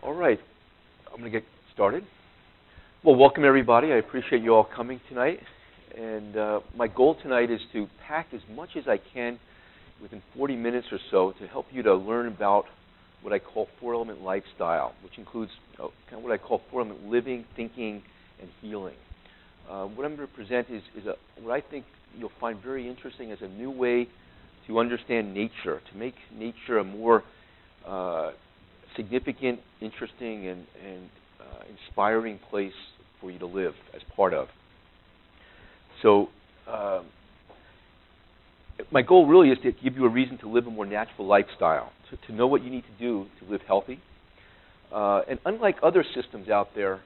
All right, I'm going to get started. Well, welcome everybody. I appreciate you all coming tonight. And my goal tonight is to pack as much as I can within 40 minutes or so to help you to learn about what I call four-element lifestyle, which includes kind of what I call four-element living, thinking, and healing. What I'm going to present is what I think you'll find very interesting as a new way to understand nature, to make nature a more significant, interesting, and inspiring place for you to live as part of. So my goal really is to give you a reason to live a more natural lifestyle, to know what you need to do to live healthy. And unlike other systems out there,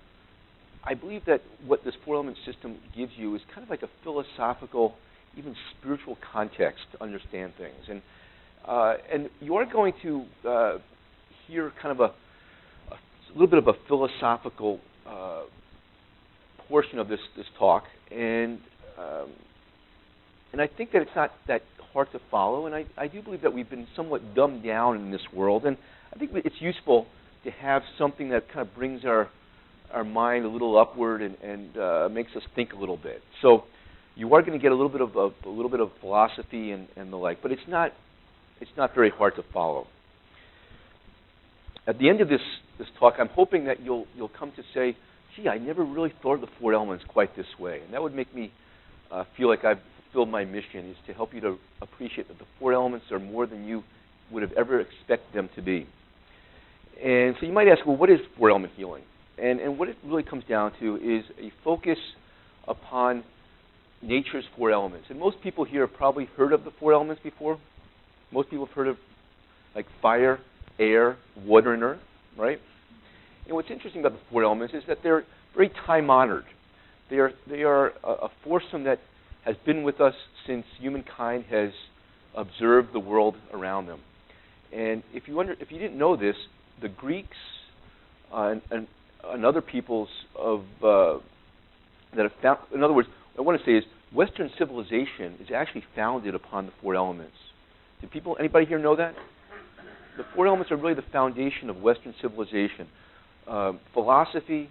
I believe that what this four-element system gives you is kind of like a philosophical, even spiritual context to understand things. And you are going to hear kind of a little bit of a philosophical portion of this talk, and I think that it's not that hard to follow, and I do believe that we've been somewhat dumbed down in this world, and I think it's useful to have something that kind of brings our mind a little upward and makes us think a little bit. So you are going to get a little bit of philosophy and the like, but it's not very hard to follow. At the end of this talk, I'm hoping that you'll come to say, gee, I never really thought of the four elements quite this way. And that would make me feel like I've fulfilled my mission, is to help you to appreciate that the four elements are more than you would have ever expected them to be. And so you might ask, well, what is four-element healing? And what it really comes down to is a focus upon nature's four elements. And most people here have probably heard of the four elements before. Most people have heard of like fire, air, water, and earth, right? And what's interesting about the four elements is that they're very time-honored. They are a foursome that has been with us since humankind has observed the world around them. And if you didn't know this, the Greeks and other peoples that have found, in other words, what I want to say is Western civilization is actually founded upon the four elements. Anybody here know that? The four elements are really the foundation of Western civilization. Philosophy,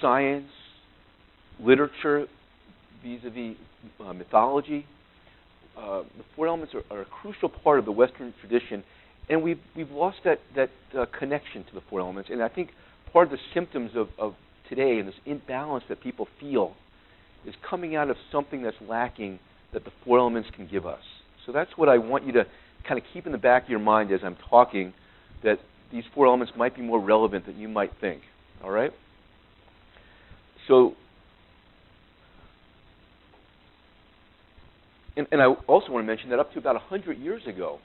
science, literature, vis-a-vis mythology. The four elements are a crucial part of the Western tradition, and we've lost that connection to the four elements. And I think part of the symptoms of today and this imbalance that people feel is coming out of something that's lacking that the four elements can give us. So that's what I want you to kind of keep in the back of your mind as I'm talking, that these four elements might be more relevant than you might think. All right? So, and I also want to mention that up to about 100 years ago,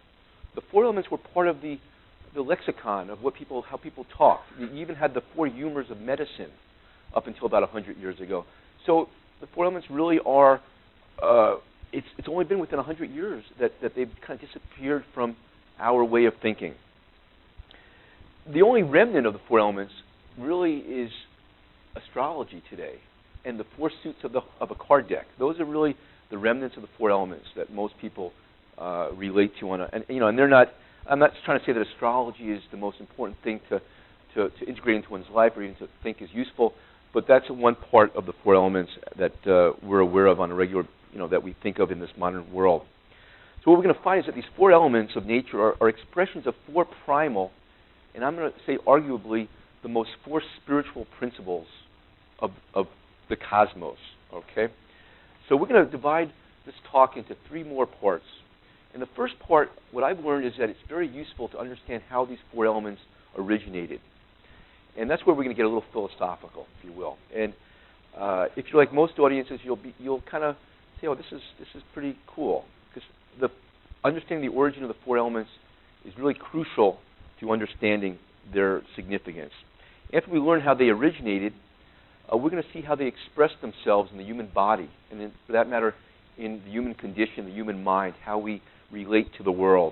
the four elements were part of the lexicon of how people talked. You even had the four humors of medicine up until about 100 years ago. So the four elements really are, it's only been within 100 years that they've kind of disappeared from our way of thinking. The only remnant of the four elements really is astrology today, and the four suits of a card deck. Those are really the remnants of the four elements that most people relate to and they're not. I'm not trying to say that astrology is the most important thing to integrate into one's life or even to think is useful, but that's one part of the four elements that we're aware of on a regular, that we think of in this modern world. So what we're going to find is that these four elements of nature are expressions of four primal, and I'm going to say arguably the most four spiritual principles of the cosmos. Okay? So we're going to divide this talk into three more parts. And the first part, what I've learned is that it's very useful to understand how these four elements originated. And that's where we're going to get a little philosophical, if you will. And if you're like most audiences, you'll kind of say, oh, this is pretty cool. Because understanding the origin of the four elements is really crucial to understanding their significance. After we learn how they originated, we're going to see how they express themselves in the human body, and then, for that matter, in the human condition, the human mind, how we relate to the world.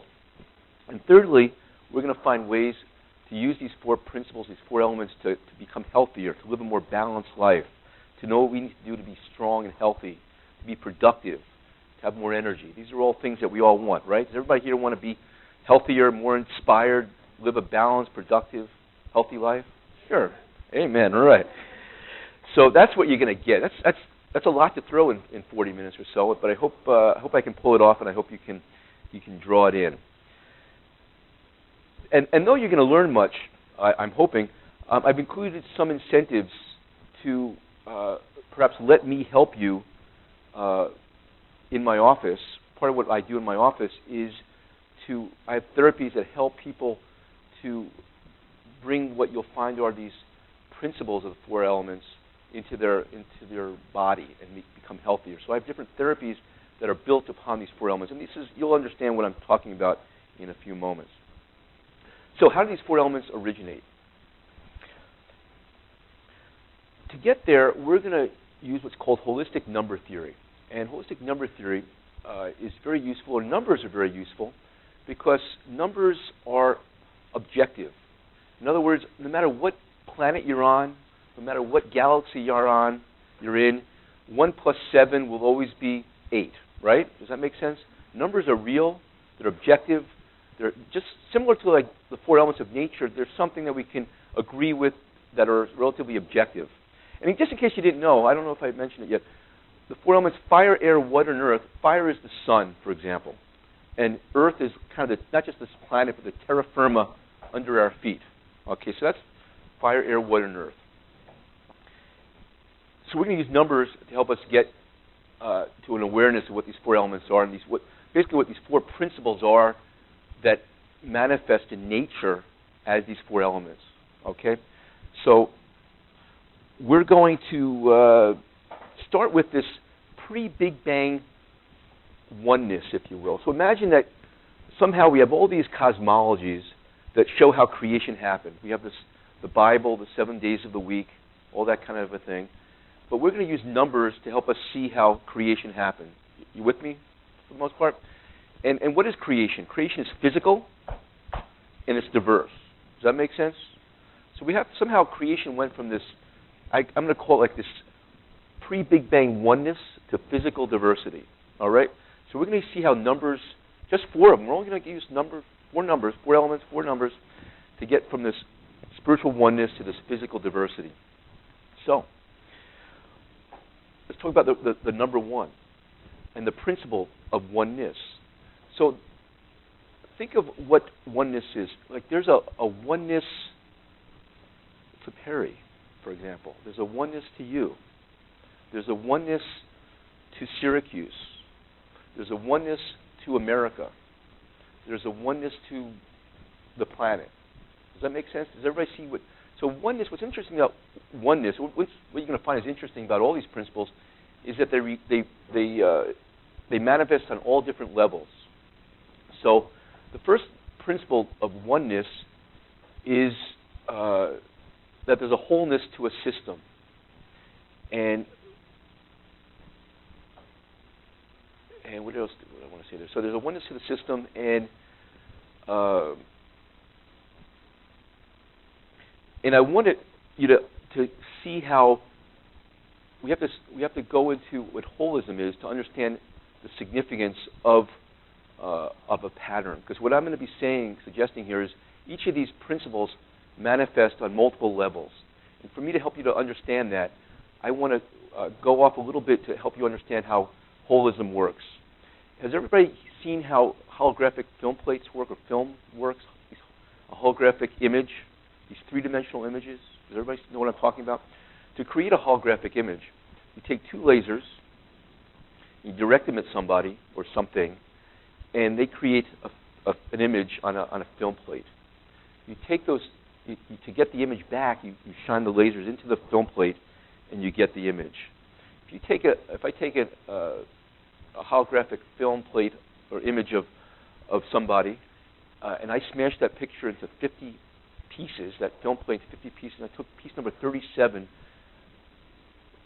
And thirdly, we're going to find ways to use these four principles, these four elements, to become healthier, to live a more balanced life, to know what we need to do to be strong and healthy, to be productive, to have more energy. These are all things that we all want, right? Does everybody here want to be healthier, more inspired, live a balanced, productive, healthy life? Sure. Amen. All right. So that's what you're going to get. That's a lot to throw in 40 minutes or so, but I hope I can pull it off, and I hope you can draw it in. And though you're going to learn much, I'm hoping, I've included some incentives to perhaps let me help you in my office. Part of what I do in my office is I have therapies that help people to bring what you'll find are these principles of the four elements into their body and become healthier. So I have different therapies that are built upon these four elements, and you'll understand what I'm talking about in a few moments. So how do these four elements originate? To get there, we're going to use what's called holistic number theory. And holistic number theory is very useful, or numbers are very useful, because numbers are objective. In other words, no matter what planet you're on, no matter what galaxy you're in, 1 plus 7 will always be 8, right? Does that make sense? Numbers are real, they're objective, they're just similar to like the four elements of nature. There's something that we can agree with that are relatively objective. And just in case you didn't know, I don't know if I mentioned it yet, the four elements, fire, air, water, and earth. Fire is the sun, for example. And earth is kind of not just this planet, but the terra firma under our feet. Okay, so that's fire, air, water, and earth. So we're going to use numbers to help us get to an awareness of what these four elements are, and basically what these four principles are that manifest in nature as these four elements. Okay, so we're going to start with this pre-Big Bang oneness, if you will. So imagine that somehow we have all these cosmologies that show how creation happened. We have the Bible, the 7 days of the week, all that kind of a thing. But we're going to use numbers to help us see how creation happened. You with me, for the most part? And what is creation? Creation is physical, and it's diverse. Does that make sense? So we have somehow creation went from this, I'm going to call it like this pre-Big Bang oneness to physical diversity. All right? So we're going to see how numbers, just four of them, we're only going to use four elements, four numbers, to get from this spiritual oneness to this physical diversity. So let's talk about the number one and the principle of oneness. So think of what oneness is. Like there's a oneness to Perry, for example. There's a oneness to you. There's a oneness to Syracuse. There's a oneness to America. There's a oneness to the planet. Does that make sense? Does everybody see what? So oneness, what's interesting about oneness, what you're going to find is interesting about all these principles is that they manifest on all different levels. So the first principle of oneness is that there's a wholeness to a system. And what else do I want to say there? So there's a oneness to the system, and I wanted you to see how we have to go into what holism is to understand the significance of a pattern. Because what I'm going to be suggesting here is each of these principles manifest on multiple levels. And for me to help you to understand that, I want to go off a little bit to help you understand how holism works. Has everybody seen how holographic film plates work, or film works? A holographic image, these three-dimensional images. Does everybody know what I'm talking about? To create a holographic image, you take two lasers, you direct them at somebody or something, and they create an image on a film plate. You take those, to get the image back, you shine the lasers into the film plate, and you get the image. If I take a holographic film plate or image of somebody, and I smash that picture into 50 pieces, that film plate into 50 pieces, and I took piece number 37,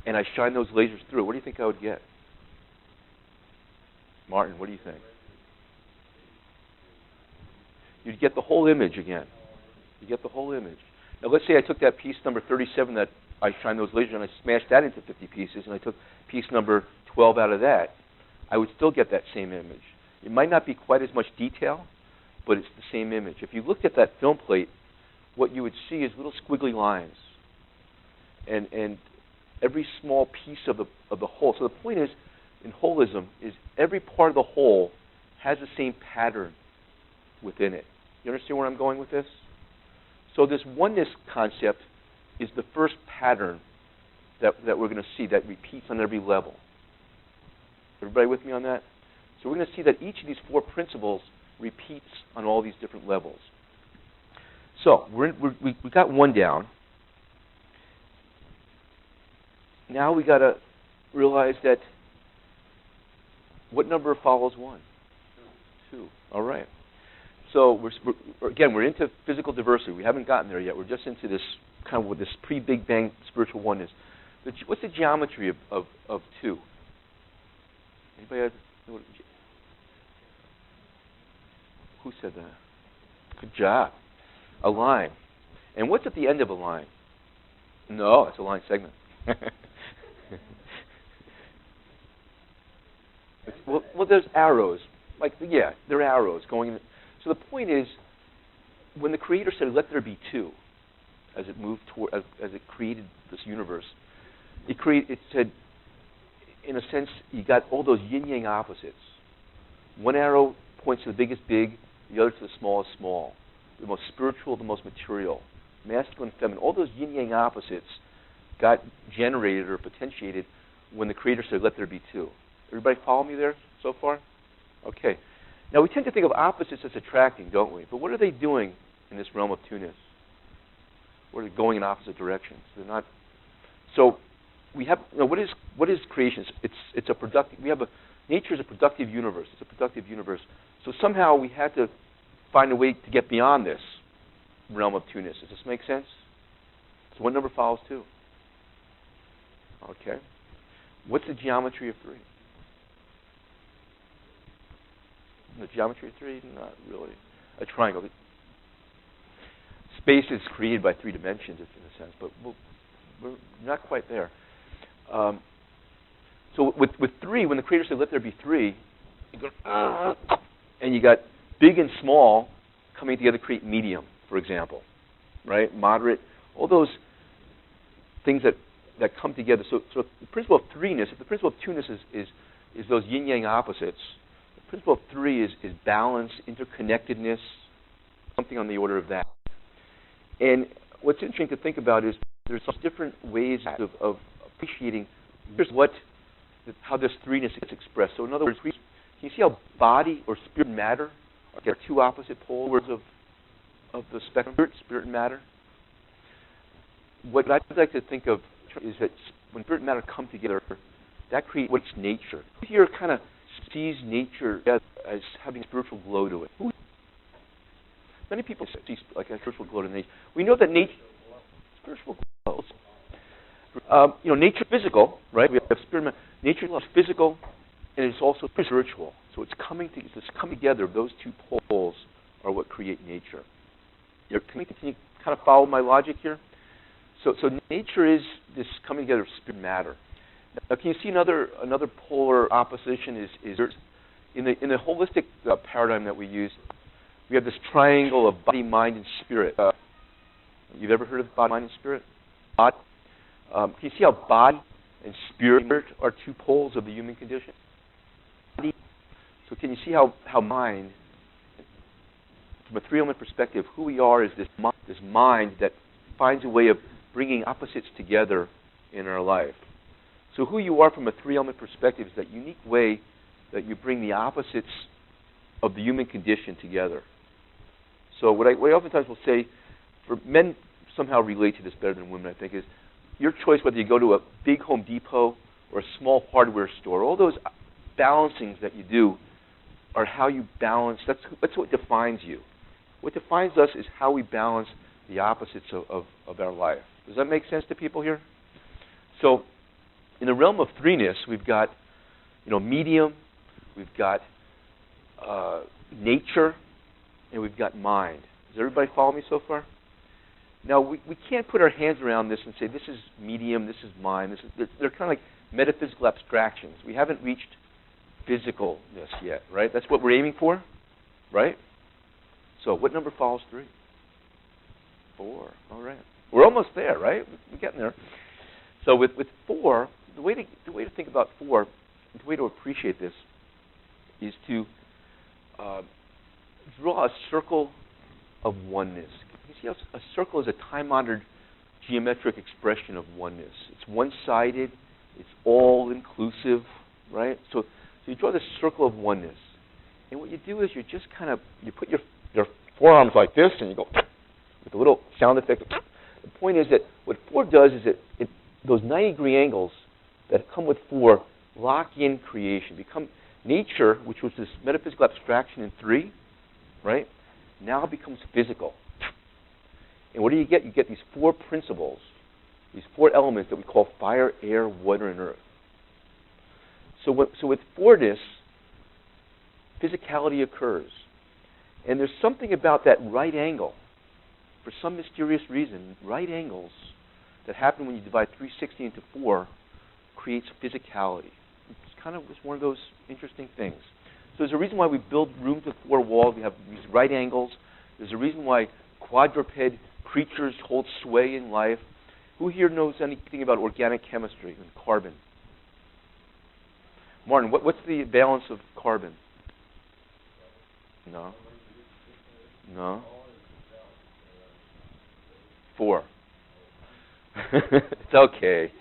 and I shine those lasers through, what do you think I would get? Martin, what do you think? You'd get the whole image again. You get the whole image. Now let's say I took that piece number 37 that I shined those lasers and I smashed that into 50 pieces, and I took piece number 12 out of that. I would still get that same image. It might not be quite as much detail, but it's the same image. If you looked at that film plate, what you would see is little squiggly lines. and every small piece of the whole. So the point is, in holism, is every part of the whole has the same pattern within it. You understand where I'm going with this? So this oneness concept is the first pattern that we're going to see that repeats on every level. Everybody with me on that? So we're going to see that each of these four principles repeats on all these different levels. So we got one down. Now we got to realize that what number follows 1? 2. All right. So we're into physical diversity. We haven't gotten there yet. We're just into this kind of with this pre-Big Bang spiritual oneness. What's the geometry of 2? Anybody know what? Who said that? Good job. A line. And what's at the end of a line? No, it's a line segment. Well, there's arrows. There are arrows going in. So the point is, when the Creator said, "Let there be 2," as it moved toward, as it created this universe, it said, in a sense, you got all those yin-yang opposites. One arrow points to the biggest big, the other to the smallest small, the most spiritual, the most material, masculine, feminine. All those yin-yang opposites got generated or potentiated when the Creator said, "Let there be 2." Everybody follow me there so far? Okay. Now, we tend to think of opposites as attracting, don't we? But what are they doing in this realm of two-ness? What are they going in opposite directions? They're not. So, we have. What is creation? It's a productive. Nature is a productive universe. It's a productive universe. So somehow we had to find a way to get beyond this realm of two-ness. Does this make sense? So what number follows 2? Okay. What's the geometry of 3? The geometry of 3? Not really. A triangle. Space is created by 3 dimensions, in a sense, but we're not quite there. So with 3, when the Creator said, "Let there be 3," you go, and you got big and small coming together to create medium, for example, right? Moderate, all those things that come together. So the principle of 3-ness, if the principle of 2-ness is those yin-yang opposites, the principle of 3 is balance, interconnectedness, something on the order of that. And what's interesting to think about is there's different ways of appreciating how this 3-ness gets expressed. So in other words, can you see how body or spirit and matter are 2 opposite poles of the spectrum, spirit and matter? What I'd like to think of is that when spirit and matter come together, that creates what's nature. Who here kind of sees nature as having a spiritual glow to it? Many people see like a spiritual glow to nature. We know that spiritual glow. Nature is physical, right? We have spirit. Nature is physical, and it's also spiritual. So it's coming together. Those 2 poles are what create nature. Can you kind of follow my logic here? So nature is this coming together of spirit and matter. Now, can you see another polar opposition is in the holistic paradigm that we use? We have this triangle of body, mind, and spirit. You've ever heard of body, mind, and spirit? Can you see how body and spirit are 2 poles of the human condition? So can you see how mind, from a 3-element perspective, who we are is this mind that finds a way of bringing opposites together in our life. So who you are from a 3-element perspective is that unique way that you bring the opposites of the human condition together. So what I oftentimes will say, for men somehow relate to this better than women, I think, is your choice whether you go to a big Home Depot or a small hardware store. All those balancings that you do are how you balance. That's what defines you. What defines us is how we balance the opposites of our life. Does that make sense to people here? So in the realm of 3-ness, we've got medium, we've got nature, and we've got mind. Does everybody follow me so far? Now, we can't put our hands around this and say, this is medium, this is mind. They're kind of like metaphysical abstractions. We haven't reached physicalness yet, right? That's what we're aiming for, right? So what number follows 3? 4. All right. We're almost there, right? We're getting there. So with 4, the way to think about 4, the way to appreciate this is to draw a circle of oneness. You see how a circle is a time-honored geometric expression of oneness. It's one-sided. It's all-inclusive, right? So you draw this circle of oneness. And what you do is you just kind of, you put your forearms like this, and you go with a little sound effect. The point is that what 4 does is those 90-degree angles that come with 4 lock in creation. Become nature, which was this metaphysical abstraction in 3, right? Now becomes physical. And what do you get? You get these 4 principles, these 4 elements that we call fire, air, water, and earth. So with 4ness, physicality occurs. And there's something about that right angle. For some mysterious reason, right angles that happen when you divide 360 into 4 creates physicality. It's kind of just one of those interesting things. So there's a reason why we build rooms with 4 walls. We have these right angles. There's a reason why quadruped creatures hold sway in life. Who here knows anything about organic chemistry and carbon? Martin, what's the balance of carbon? No. No. 4. It's okay.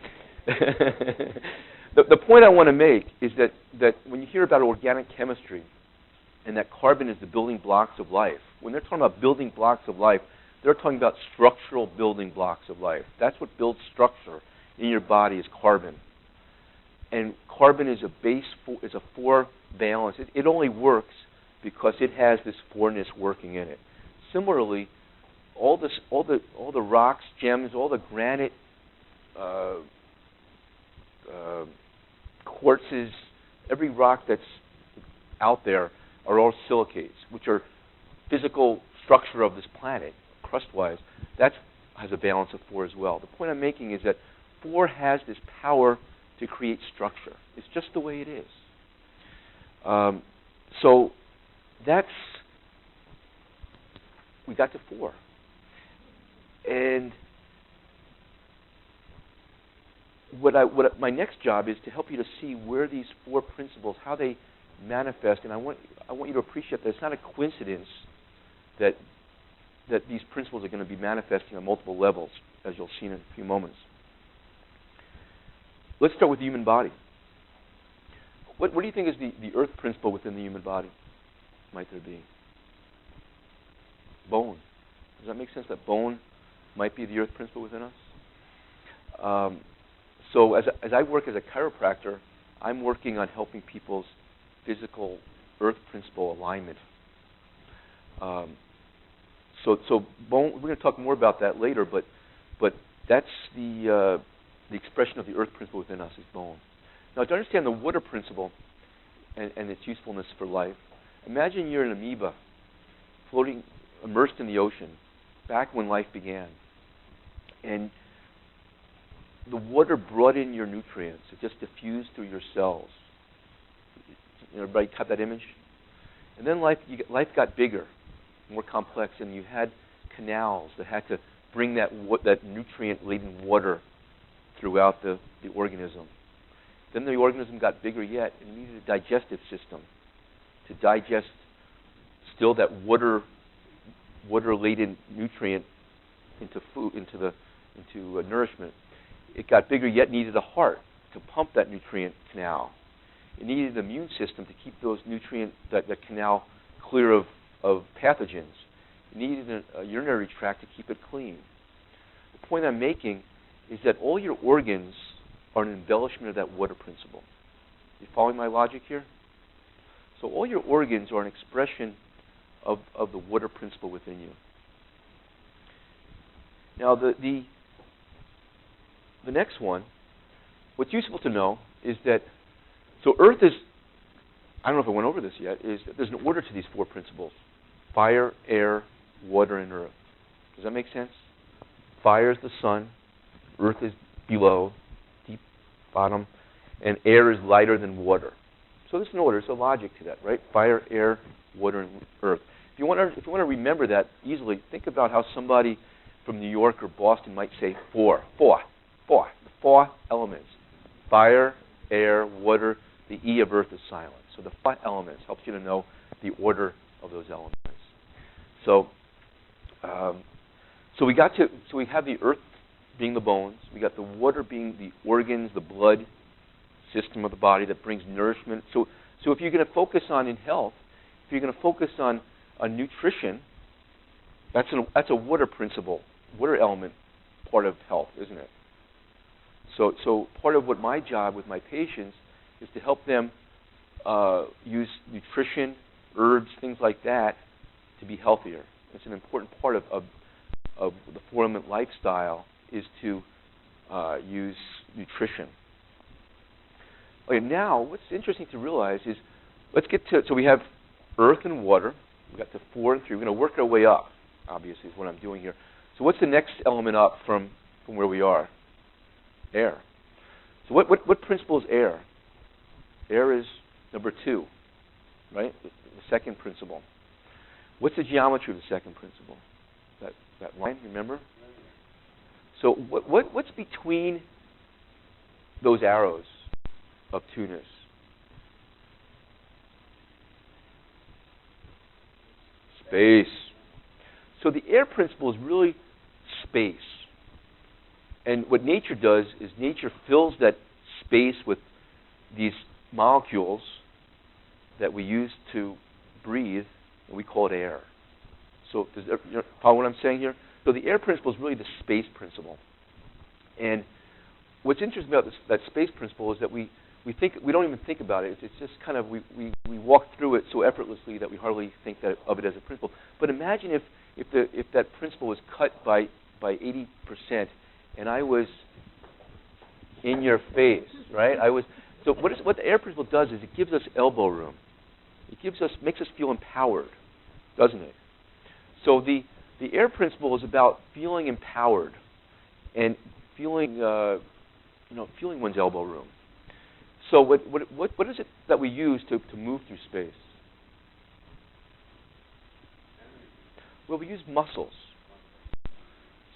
The point I want to make is that when you hear about organic chemistry and that carbon is the building blocks of life, when they're talking about building blocks of life, they're talking about structural building blocks of life. That's what builds structure in your body is carbon. And carbon is a 4 balance. It only works because it has this 4ness working in it. Similarly, all the rocks, gems, all the granite, quartzes, every rock that's out there are all silicates, which are physical structure of this planet, crust-wise. That has a balance of 4 as well. The point I'm making is that 4 has this power to create structure. It's just the way it is. So we got to 4. And my next job is to help you to see where these 4 principles, how they manifest. And I want you to appreciate that it's not a coincidence that these principles are going to be manifesting on multiple levels, as you'll see in a few moments. Let's start with the human body. What do you think is the earth principle within the human body? Might there be? Bone. Does that make sense that bone might be the earth principle within us? So as I work as a chiropractor, I'm working on helping people's physical earth principle alignment. So bone. We're going to talk more about that later, but that's the expression of the earth principle within us is bone. Now, to understand the water principle and its usefulness for life, imagine you're an amoeba floating, immersed in the ocean, back when life began. And the water brought in your nutrients. It just diffused through your cells. Everybody got that image? And then life got bigger, more complex, and you had canals that had to bring that nutrient-laden water throughout the organism. Then the organism got bigger yet, and it needed a digestive system to digest still that water-laden nutrient into food, into nourishment. It got bigger yet needed a heart to pump that nutrient canal. It needed an immune system to keep those that canal clear of pathogens. It needed a urinary tract to keep it clean. The point I'm making is that all your organs are an embellishment of that water principle. You following my logic here? So all your organs are an expression of the water principle within you. Now the next one, what's useful to know is that, so Earth is, I don't know if I went over this yet, is that there's an order to these 4 principles. Fire, air, water, and earth. Does that make sense? Fire is the sun, earth is below, deep bottom, and air is lighter than water. So there's an order, there's a logic to that, right? Fire, air, water, and earth. If you want to remember that easily, think about how somebody from New York or Boston might say 4, 4, 4, the four elements: fire, air, water. The E of earth is silent. So the four elements helps you to know the order of those elements. So, so we have the earth being the bones. We got the water being the organs, the blood system of the body that brings nourishment. So if you're going to focus on in health, if you're going to focus on nutrition, that's a water principle, water element part of health, isn't it? So part of what my job with my patients is to help them use nutrition, herbs, things like that, to be healthier. It's an important part of the 4-element lifestyle is to use nutrition. Okay, now what's interesting to realize is, let's get to, so we have earth and water. We got the 4 and 3. We're going to work our way up, obviously, is what I'm doing here. So what's the next element up from where we are? Air. So what principle is air? Air is number 2, right? The second principle. What's the geometry of the second principle? That line, remember? So what's between those arrows of 2-ness? Space. So the air principle is really space. And what nature does is nature fills that space with these molecules that we use to breathe, and we call it air. So does you follow what I'm saying here? So the air principle is really the space principle. And what's interesting about that space principle is that we don't even think about it. It's just kind of we walk through it so effortlessly that we hardly think of it as a principle. But imagine if that principle was cut by 80%, and I was in your face, right? So what the air principle does is it gives us elbow room. It makes us feel empowered, doesn't it? So the air principle is about feeling empowered and feeling one's elbow room. So what is it that we use to move through space? Well, we use muscles.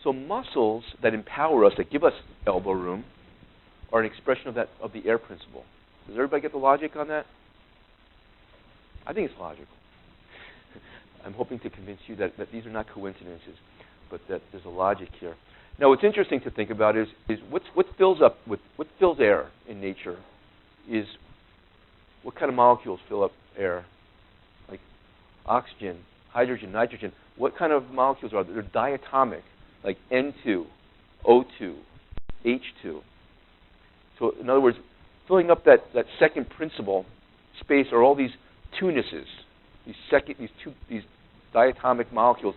So muscles that empower us, that give us elbow room, are an expression of the air principle. Does everybody get the logic on that? I think it's logical. I'm hoping to convince you that these are not coincidences, but that there's a logic here. Now, what's interesting to think about is what fills air in nature is what kind of molecules fill up air, like oxygen, hydrogen, nitrogen. What kind of molecules are there? They're diatomic, like N2, O2, H2. So, in other words, filling up that second principle space are all these 2-nesses, these diatomic molecules.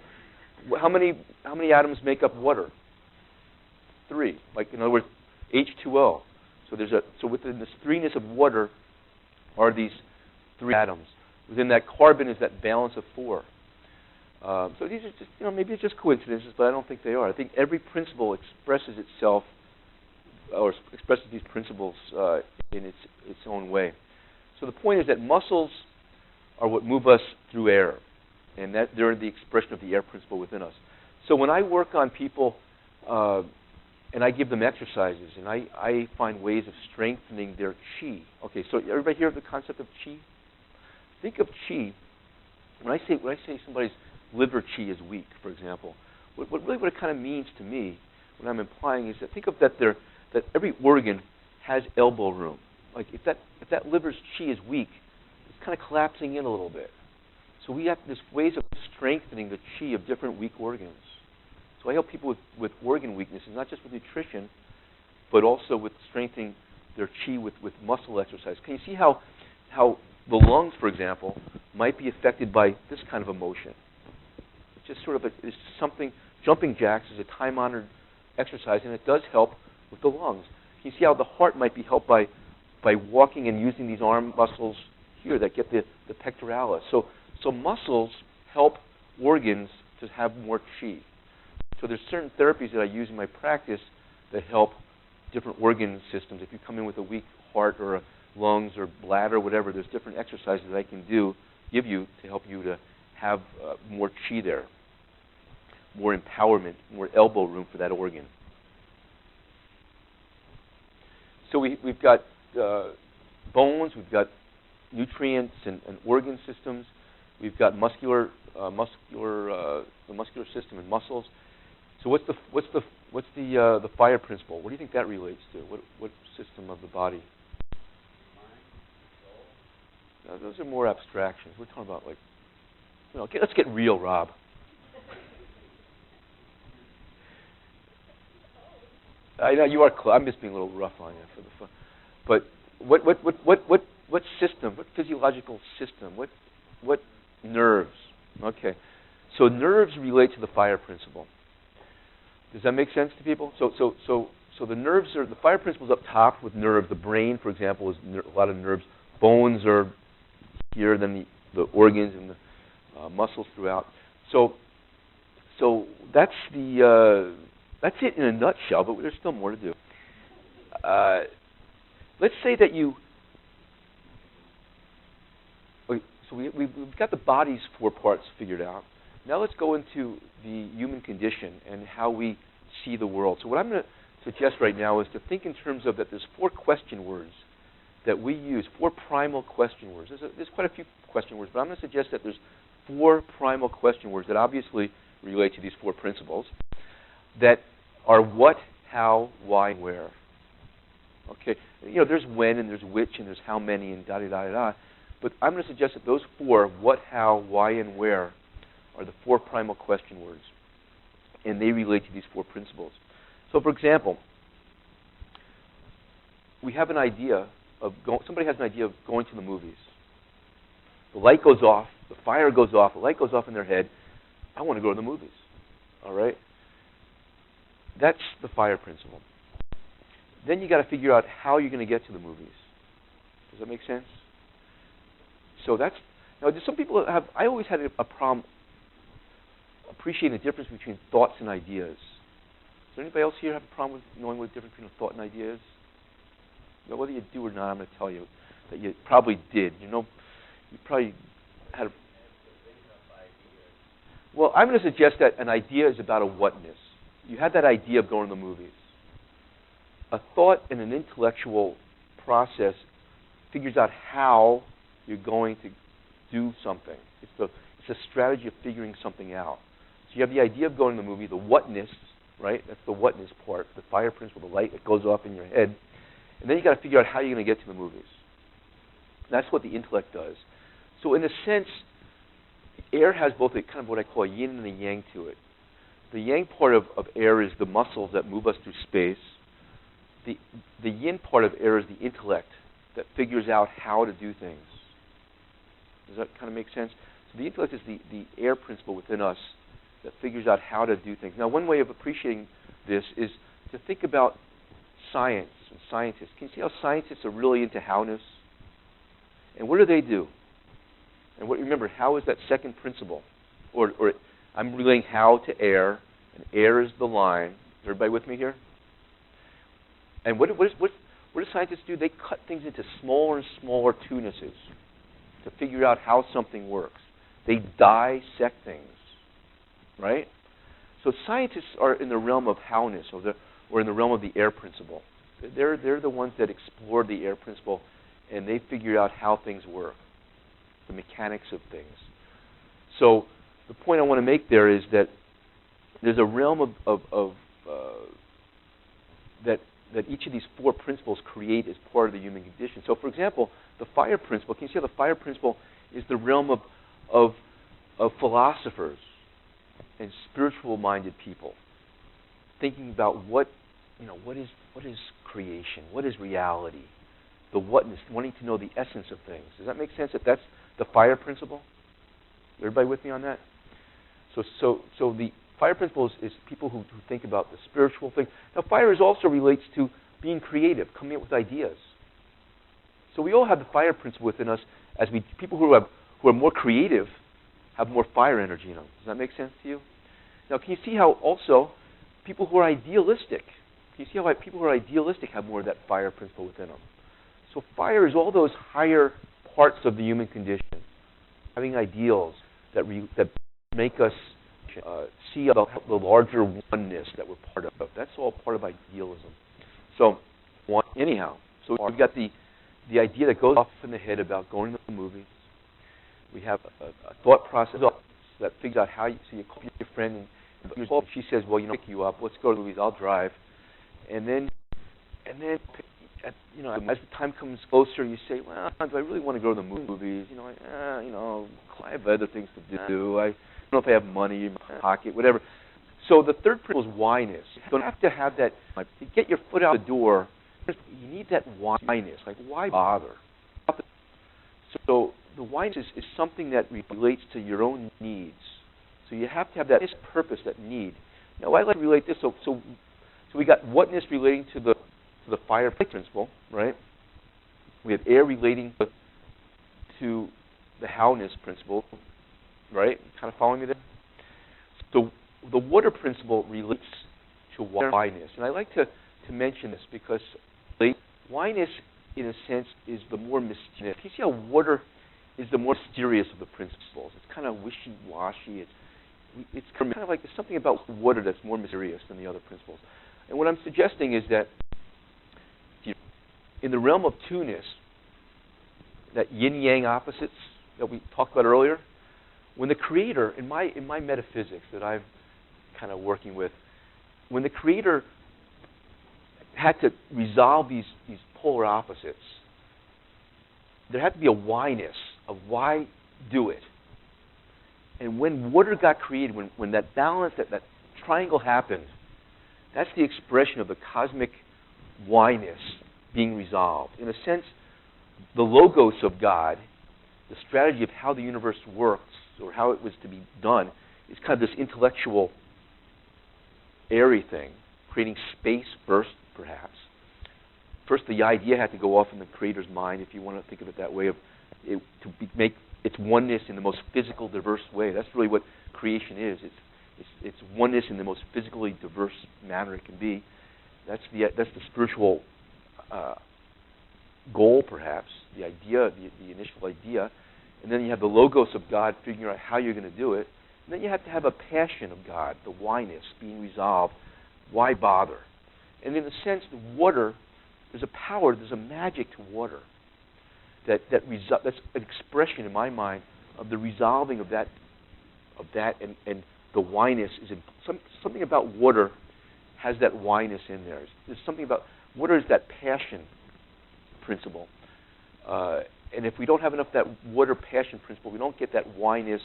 How many atoms make up water? 3. Like, in other words, H2O. So within this 3-ness of water are these 3 atoms. Within that carbon is that balance of 4. So these are just, maybe it's just coincidences, but I don't think they are. I think every principle expresses itself, or expresses these principles in its own way. So the point is that muscles are what move us through air, and that they're the expression of the air principle within us. So when I work on people and I give them exercises, and I find ways of strengthening their chi. Okay, so everybody hear of the concept of chi? Think of chi. When I say somebody's liver chi is weak, for example, what it kind of means to me, what I'm implying is that think of that every organ has elbow room. Like if that liver's chi is weak, it's kind of collapsing in a little bit. So we have this ways of strengthening the chi of different weak organs. So I help people with organ weaknesses, not just with nutrition, but also with strengthening their chi with muscle exercise. Can you see how the lungs, for example, might be affected by this kind of emotion? It's just sort of it's something. Jumping jacks is a time-honored exercise, and it does help with the lungs. Can you see how the heart might be helped by walking and using these arm muscles here that get the pectoralis? So muscles help organs to have more chi. So there's certain therapies that I use in my practice that help different organ systems. If you come in with a weak heart or lungs or bladder or whatever, there's different exercises that I can give you to help you to have more chi there, more empowerment, more elbow room for that organ. So we've got bones, we've got nutrients and organ systems, we've got the muscular system and muscles. So what's the fire principle? What do you think that relates to? What system of the body? Now, those are more abstractions. We're talking about let's get real, Rob. I know you are. I'm just being a little rough on you for the fun. But what system? What physiological system? What nerves? Okay, so nerves relate to the fire principle. Does that make sense to people? So the nerves are the fire principle's up top with nerves. The brain, for example, is a lot of nerves. Bones are here, then the organs and the muscles throughout. So that's that's it in a nutshell. But there's still more to do. Let's say that you. So we've got the body's 4 parts figured out. Now let's go into the human condition and how we see the world. So what I'm going to suggest right now is to think in terms of that there's 4 question words that we use, 4 primal question words. There's quite a few question words, but I'm going to suggest that there's 4 primal question words that obviously relate to these 4 principles that are what, how, why, and where. Okay, there's when and there's which and there's how many and da-da-da-da-da. But I'm going to suggest that those 4, what, how, why, and where, are the 4 primal question words. And they relate to these 4 principles. So, for example, we have an idea of somebody has an idea of going to the movies. The light goes off, the fire goes off, the light goes off in their head. I want to go to the movies. All right? That's the fire principle. Then you got to figure out how you're going to get to the movies. Does that make sense? So that's now. Some people have. I always had a problem appreciating the difference between thoughts and ideas. Does anybody else here have a problem with knowing what the difference between a thought and idea is? Now, whether you do or not, I'm going to tell you that you probably did. You probably had. Well, I'm going to suggest that an idea is about a whatness. You had that idea of going to the movies. A thought and an intellectual process figures out how you're going to do something. It's a strategy of figuring something out. So you have the idea of going to the movie, the whatness, right? That's the whatness part, the fire principle, the light that goes off in your head. And then you got to figure out how you're going to get to the movies. That's what the intellect does. So in a sense, air has both a kind of what I call a yin and a yang to it. The yang part of air is the muscles that move us through space. The yin part of air is the intellect that figures out how to do things. Does that kind of make sense? So the intellect is the air principle within us that figures out how to do things. Now, one way of appreciating this is to think about science and scientists. Can you see how scientists are really into howness? And what do? And remember, how is that second principle? Or I'm relating how to air, and air is the line. Is everybody with me here? And what do scientists do? They cut things into smaller and smaller tunuses to figure out how something works. They dissect things, right? So scientists are in the realm of howness, or in the realm of the air principle. They're the ones that explore the air principle, and they figure out how things work, the mechanics of things. So the point I want to make there is that there's a realm that each of these 4 principles create as part of the human condition. So, for example, the fire principle. Can you see how the fire principle is the realm of philosophers and spiritual-minded people, thinking about what is creation, what is reality, the whatness, wanting to know the essence of things. Does that make sense? That's the fire principle. Everybody with me on that? So the fire principle is people who think about the spiritual thing. Now, fire also relates to being creative, coming up with ideas. So we all have the fire principle within us. People who are more creative have more fire energy in them. Does that make sense to you? Now, can you see how also people who are idealistic? Can you see how people who are idealistic have more of that fire principle within them? So fire is all those higher parts of the human condition, having ideals that make us see the larger oneness that we're part of. That's all part of idealism. So, anyhow, So we've got the idea that goes off in the head about going to the movies. We have a thought process that figures out how you, so you call your friend and she says, well, pick you up, let's go to the movies, I'll drive. And then as the time comes closer, you say, well, do I really want to go to the movies? I have other things to do. I don't know if I have money in my pocket, whatever. So the third principle is whyness. You don't have to have that. To get your foot out the door, you need that whyness. Like, why bother? So the whyness is something that relates to your own needs. So you have to have that purpose, that need. Now, I like to relate this. So we got whatness relating to the fire principle, right? We have air relating to the howness principle, right? Kind of following me there? So the water principle relates to whyness. And I like to mention this because whyness, in a sense, is the more mysterious. You see how water is the more mysterious of the principles. It's kind of wishy-washy. It's kind of like there's something about water that's more mysterious than the other principles. And what I'm suggesting is that in the realm of two-ness, that yin-yang opposites that we talked about earlier, when the Creator, in my metaphysics that I'm kind of working with, when the Creator had to resolve these polar opposites, there had to be a whyness of why do it. And when water got created, when that balance, that triangle happened, that's the expression of the cosmic whyness being resolved. In a sense, the logos of God, the strategy of how the universe works, or how it was to be done, is kind of this intellectual, airy thing, creating space burst, perhaps. First, the idea had to go off in the Creator's mind, if you want to think of it that way, make its oneness in the most physical, diverse way. That's really what creation is. It's oneness in the most physically diverse manner it can be. That's the spiritual goal, perhaps, the idea, the initial idea. And then you have the logos of God figuring out how you're going to do it. And then you have to have a passion of God, the whyness being resolved. Why bother? And in a sense, the water, there's a power, there's a magic to water. That's an expression in my mind of the resolving of that, and the whyness is something about water has that whyness in there. There's something about water is that passion principle, and if we don't have enough of that water passion principle, we don't get that whyness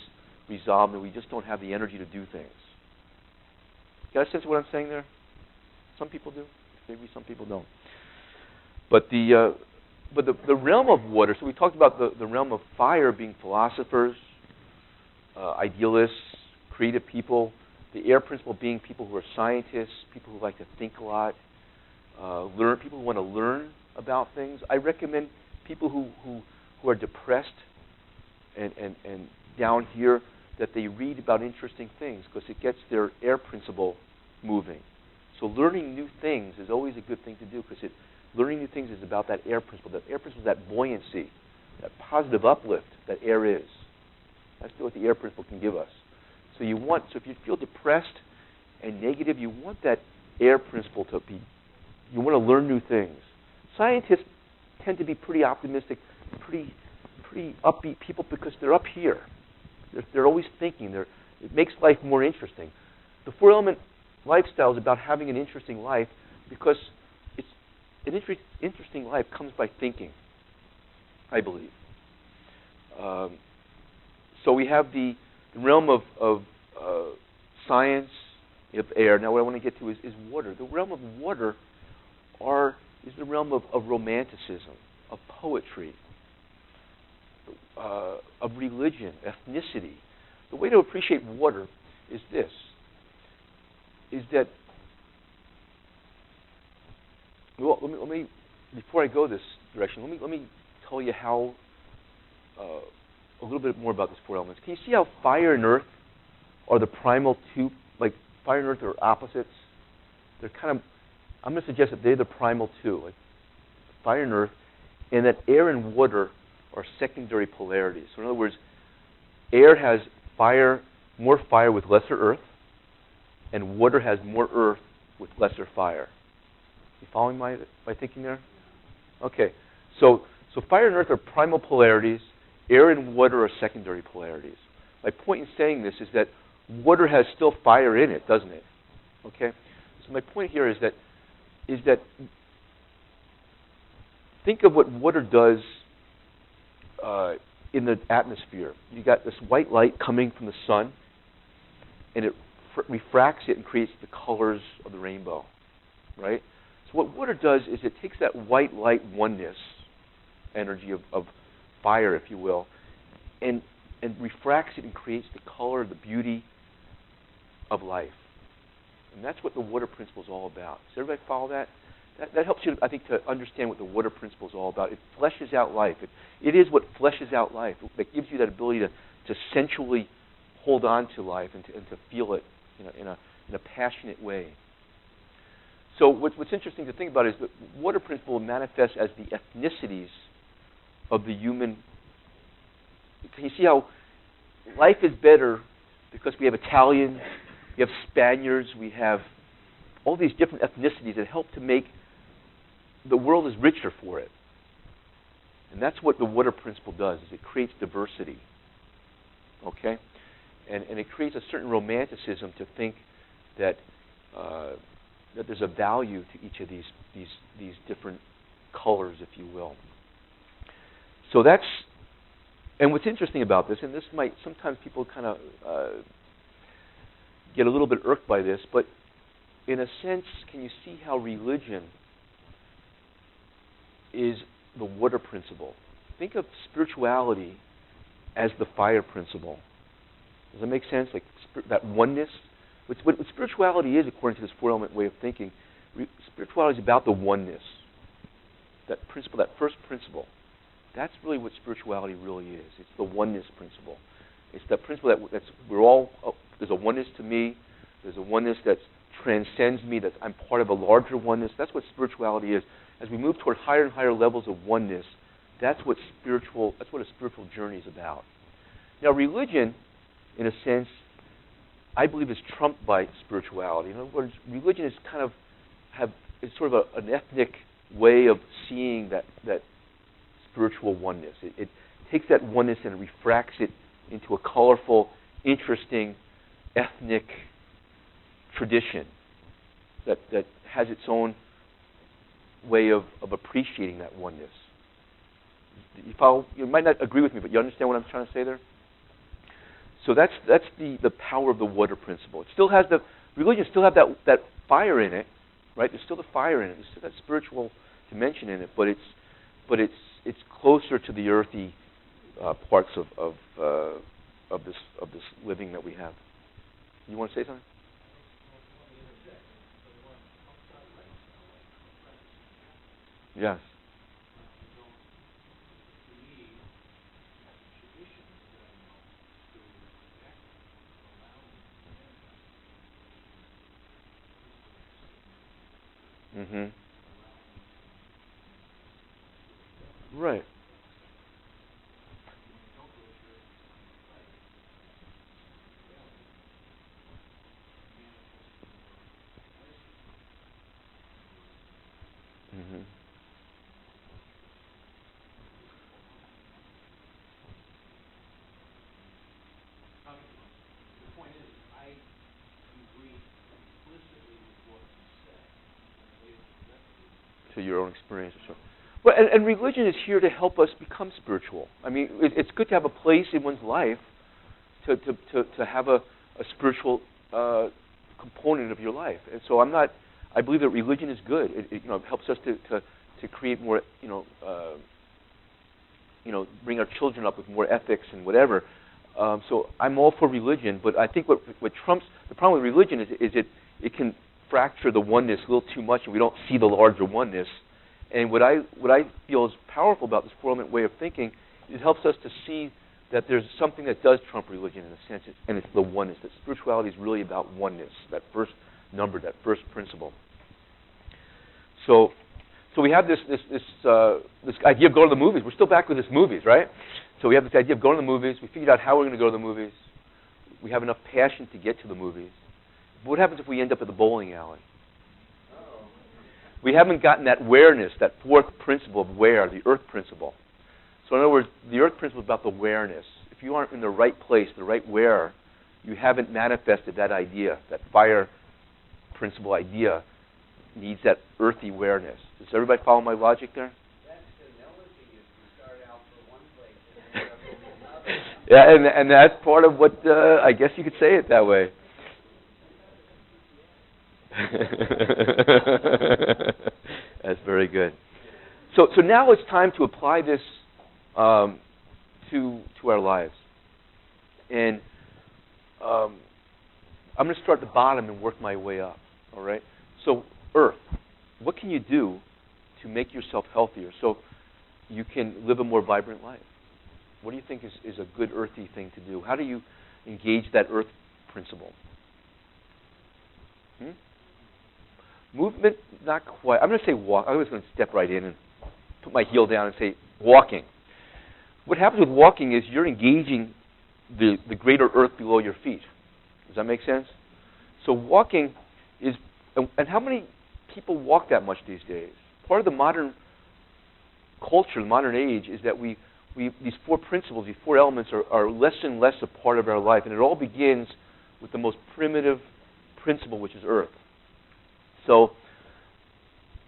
resolved, and we just don't have the energy to do things. Got a sense of what I'm saying there? Some people do, maybe some people don't. But the realm of water, so we talked about the realm of fire being philosophers, idealists, creative people, the air principle being people who are scientists, people who like to think a lot, people who want to learn about things. I recommend people who are depressed and down here that they read about interesting things because it gets their air principle moving. So learning new things is always a good thing to do because learning new things is about that air principle. That air principle is that buoyancy, that positive uplift that air is. That's what the air principle can give us. So if you feel depressed and negative, you want that air principle to be, you want to learn new things. Scientists tend to be pretty optimistic, pretty upbeat people because they're up here. They're always thinking. It makes life more interesting. The four-element lifestyle is about having an interesting life because an interesting life comes by thinking, I believe. So we have the realm of science, of air. Now what I want to get to is water. The realm of water is the realm of romanticism, of poetry, of religion, ethnicity. The way to appreciate water is this, is that, well, let me before I go this direction, let me tell you how, a little bit more about these four elements. Can you see how fire and earth are the primal two, like fire and earth are opposites? They're kind of, I'm going to suggest that they're the primal two, like fire and earth, and that air and water are secondary polarities. So in other words, air has more fire with lesser earth, and water has more earth with lesser fire. You following my thinking there? Okay. So fire and earth are primal polarities. Air and water are secondary polarities. My point in saying this is that water has still fire in it, doesn't it? Okay. So my point here is that think of what water does in the atmosphere. You got this white light coming from the sun, and it refracts it and creates the colors of the rainbow, right? So what water does is it takes that white light oneness energy of fire, if you will, and refracts it and creates the color, the beauty of life. And that's what the water principle is all about. Does everybody follow that? That helps you, I think, to understand what the water principle is all about. It fleshes out life. It is what fleshes out life. It gives you that ability to sensually hold on to life and to feel it in a passionate way. So what's interesting to think about is that water principle manifests as the ethnicities of the human. Can you see how life is better because we have Italians, we have Spaniards, we have all these different ethnicities that help to make the world is richer for it. And that's what the water principle does, is it creates diversity. Okay? And it creates a certain romanticism to think that that there's a value to each of these different colors, if you will. So that's, and what's interesting about this, and this might, sometimes people kind of get a little bit irked by this, but in a sense, can you see how religion is the water principle? Think of spirituality as the fire principle. Does that make sense? Like that oneness? What spirituality is, according to this four-element way of thinking, spirituality is about the oneness. That principle, that first principle. That's really what spirituality really is. It's the oneness principle. It's that principle that's we're all, there's a oneness to me, there's a oneness that transcends me, that I'm part of a larger oneness. That's what spirituality is. As we move toward higher and higher levels of oneness, that's what a spiritual journey is about. Now, religion, in a sense, I believe is trumped by spirituality. In other words, religion is kind of is sort of an ethnic way of seeing that spiritual oneness. It takes that oneness and refracts it into a colorful, interesting, ethnic tradition that has its own way of appreciating that oneness. You follow? You might not agree with me, but you understand what I'm trying to say there? So that's the power of the water principle. It still has religion still have that fire in it, right? There's still the fire in it. There's still that spiritual dimension in it, but it's closer to the earthy parts of this living that we have. You want to say something? Yes. Mm-hmm. Right. Mm-hmm. To your own experience. Or so. Well, and religion is here to help us become spiritual. I mean, it's good to have a place in one's life to have a spiritual component of your life. And so I believe that religion is good. It helps us to create more, bring our children up with more ethics and whatever. So I'm all for religion, but I think what trumps the problem with religion is it can fracture the oneness a little too much, and we don't see the larger oneness. And what I feel is powerful about this four-element way of thinking, it helps us to see that there's something that does trump religion in a sense, and it's the oneness. That spirituality is really about oneness, that first number, that first principle. So we have this idea of going to the movies. We're still back with this movies, right? So we have this idea of going to the movies. We figured out how we're going to go to the movies. We have enough passion to get to the movies. What happens if we end up at the bowling alley? We haven't gotten that awareness, that fourth principle of where, the earth principle. So in other words, the earth principle is about the awareness. If you aren't in the right place, the right where, you haven't manifested that idea, that fire principle idea needs that earthy awareness. Does everybody follow my logic there? That's humility if you start out for one place and end up in another. Yeah, and that's part of what, I guess you could say it that way. That's very good. So now it's time to apply this to our lives. And I'm going to start at the bottom and work my way up. All right? So earth, what can you do to make yourself healthier so you can live a more vibrant life? What do you think is a good earthy thing to do? How do you engage that earth principle? Movement, not quite. I'm going to say walk. I was going to step right in and put my heel down and say walking. What happens with walking is you're engaging the greater earth below your feet. Does that make sense? So walking is, and how many people walk that much these days? Part of the modern culture, the modern age, is that we these four principles, these four elements are less and less a part of our life. And it all begins with the most primitive principle, which is earth. So,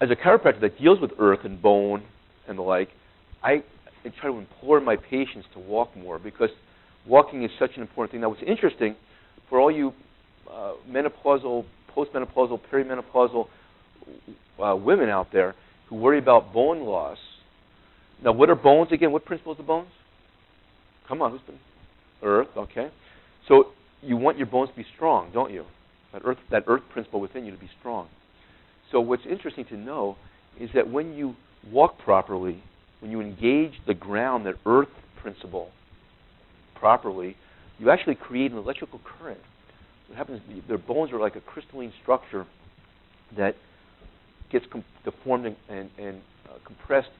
as a chiropractor that deals with earth and bone and the like, I try to implore my patients to walk more because walking is such an important thing. Now, what's interesting, for all you menopausal, postmenopausal, perimenopausal women out there who worry about bone loss, now what are bones again? What principles are bones? Come on, who's been? Earth, okay. So you want your bones to be strong, don't you? That earth principle within you to be strong. So what's interesting to know is that when you walk properly, when you engage the ground, that earth principle properly, you actually create an electrical current. What happens, their bones are like a crystalline structure that gets deformed and compressed,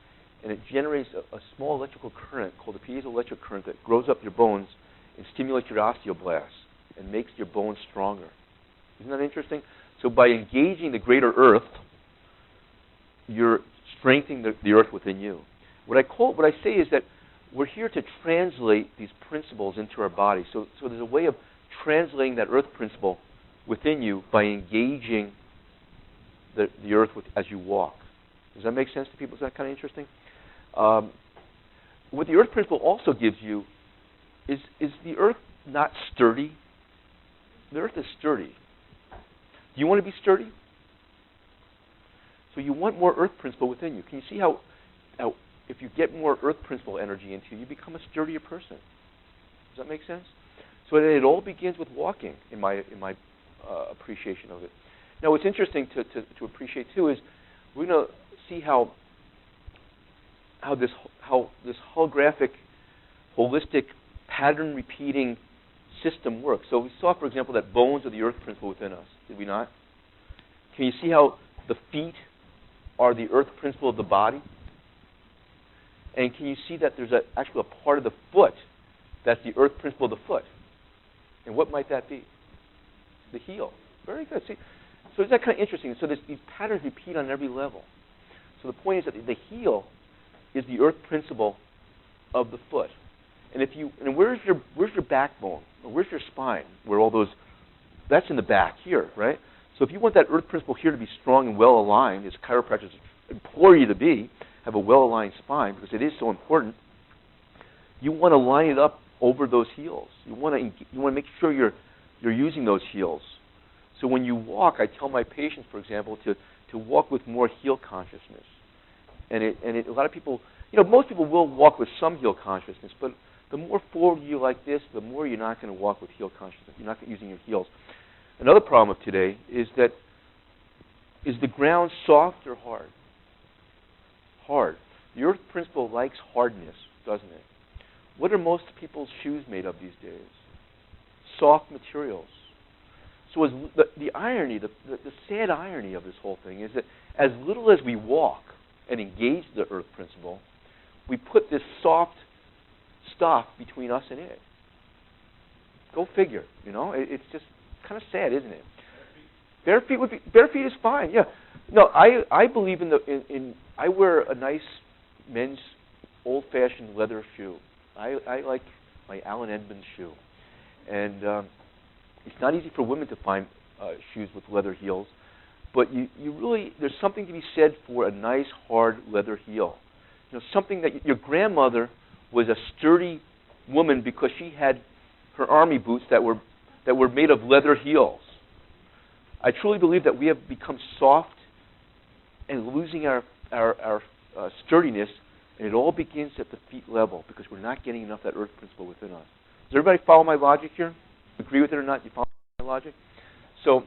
and it generates a small electrical current called a piezoelectric current that grows up your bones and stimulates your osteoblasts and makes your bones stronger. Isn't that interesting? So by engaging the greater earth, you're strengthening the earth within you. What I say is that we're here to translate these principles into our body. So there's a way of translating that earth principle within you by engaging the earth as you walk. Does that make sense to people? Is that kind of interesting? What the earth principle also gives you is the earth not sturdy? The earth is sturdy. Do you want to be sturdy? So you want more earth principle within you. Can you see how if you get more earth principle energy into you, you become a sturdier person? Does that make sense? So it all begins with walking, in my appreciation of it. Now, what's interesting to appreciate too is we're going to see how this holographic, holistic, pattern repeating system works. So we saw, for example, that bones are the earth principle within us. Did we not? Can you see how the feet are the earth principle of the body? And can you see that there's actually a part of the foot that's the earth principle of the foot? And what might that be? The heel. Very good. See, so is that kind of interesting? So these patterns repeat on every level. So the point is that the heel is the earth principle of the foot. And where's your backbone? Or where's your spine? Where all those, that's in the back here, right? So if you want that earth principle here to be strong and well aligned, as chiropractors implore you to be, have a well aligned spine because it is so important. You want to line it up over those heels. You want to make sure you're using those heels. So when you walk, I tell my patients, for example, to walk with more heel consciousness. And a lot of people, most people will walk with some heel consciousness, but the more forward you like this, the more you're not going to walk with heel consciousness. You're not using your heels. Another problem of today is the ground soft or hard? Hard. The earth principle likes hardness, doesn't it? What are most people's shoes made of these days? Soft materials. So as the irony, the sad irony of this whole thing is that as little as we walk and engage the earth principle, we put this soft stuff between us and it. Go figure, It's just kind of sad, isn't it? Bare feet is fine. Yeah. No, I believe in I wear a nice men's old-fashioned leather shoe. I like my Allen Edmonds shoe, and it's not easy for women to find shoes with leather heels, but you really, there's something to be said for a nice hard leather heel. You know, something that your grandmother was a sturdy woman because she had her army boots that were made of leather heels. I truly believe that we have become soft and losing our sturdiness, and it all begins at the feet level because we're not getting enough of that earth principle within us. Does everybody follow my logic here? Agree with it or not? You follow my logic? So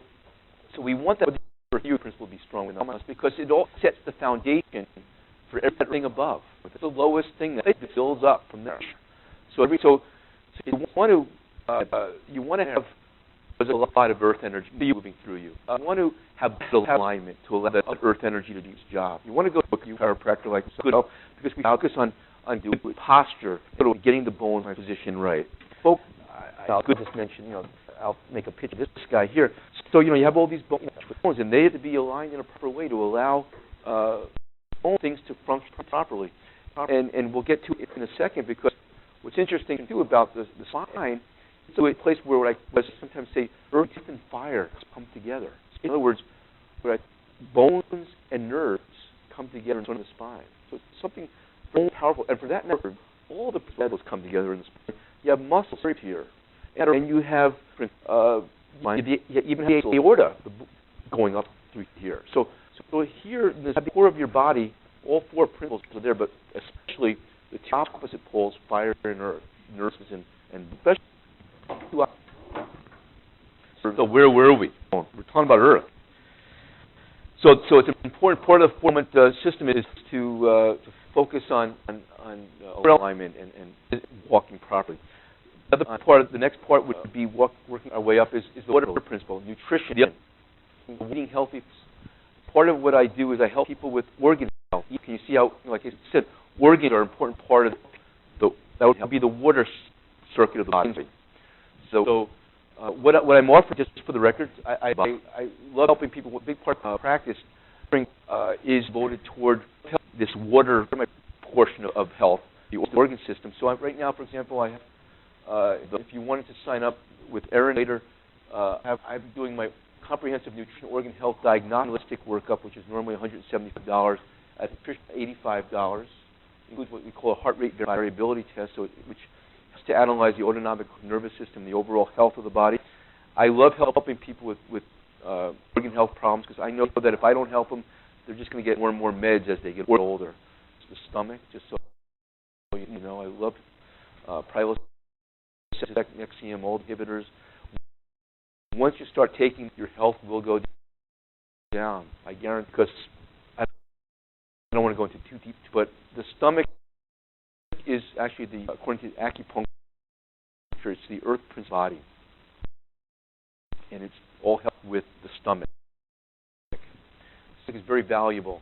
we want that earth principle to be strong within us because it all sets the foundation for everything above. It's the lowest thing that builds up from there. So you want to have there's a lot of earth energy moving through you. You want to have alignment to allow that earth energy to do its job. You want to go to a chiropractor like this because we focus on doing posture, getting the bones in position right. Well, I'll just mention, I'll make a picture of this guy here. So, you have all these bones, and they have to be aligned in a proper way to allow things to function properly. And we'll get to it in a second because what's interesting, too, about the spine, it's a place where I sometimes say earth and fire come together. In other words, where bones and nerves come together in front of the spine. So it's something very powerful. And for that matter, all the muscles come together in the spine. You have muscles right here. And you have you even have the aorta going up through here. So here, in the core of your body, all four principles are there, but especially the two opposite poles, fire and earth, nerves and especially. So where were we? We're talking about Earth. So it's an important part of the formant system is to focus on alignment and walking properly. The next part would be working our way up is the water principle, nutrition, eating healthy. Part of what I do is I help people with organ health. Can you see how, like I said, organs are an important part of that would be the water circuit of the body. So what I'm offering, just for the record, I love helping people. What big part of practice is devoted toward this water portion of health, the organ system. So right now, for example, I have, if you wanted to sign up with Aaron later, I'm doing my comprehensive nutrition organ health diagnostic workup, which is normally $175 at $85. Includes what we call a heart rate variability test, which to analyze the autonomic nervous system, the overall health of the body. I love helping people with organ health problems because I know that if I don't help them, they're just going to get more and more meds as they get older. It's the stomach, just so you know. I love prilosec, Nexium inhibitors. Once you start taking, your health will go down. I guarantee, because I don't want to go into too deep, but the stomach is actually according to acupuncture, it's the earth principle body, and it's all help with the stomach. The stomach is very valuable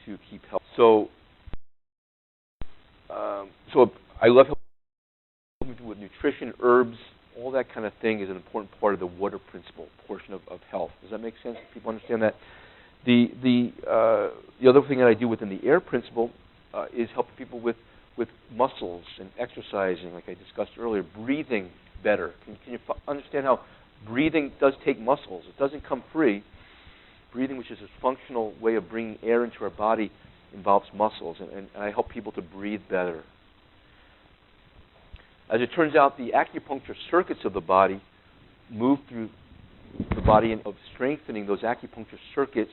to keep health. So I love helping with nutrition, herbs, all that kind of thing is an important part of the water principle portion of health. Does that make sense? People understand that? The other thing that I do within the air principle is helping people with muscles and exercising, like I discussed earlier, breathing better. Can you understand how breathing does take muscles? It doesn't come free. Breathing, which is a functional way of bringing air into our body, involves muscles, and I help people to breathe better. As it turns out, the acupuncture circuits of the body move through the body and of strengthening those acupuncture circuits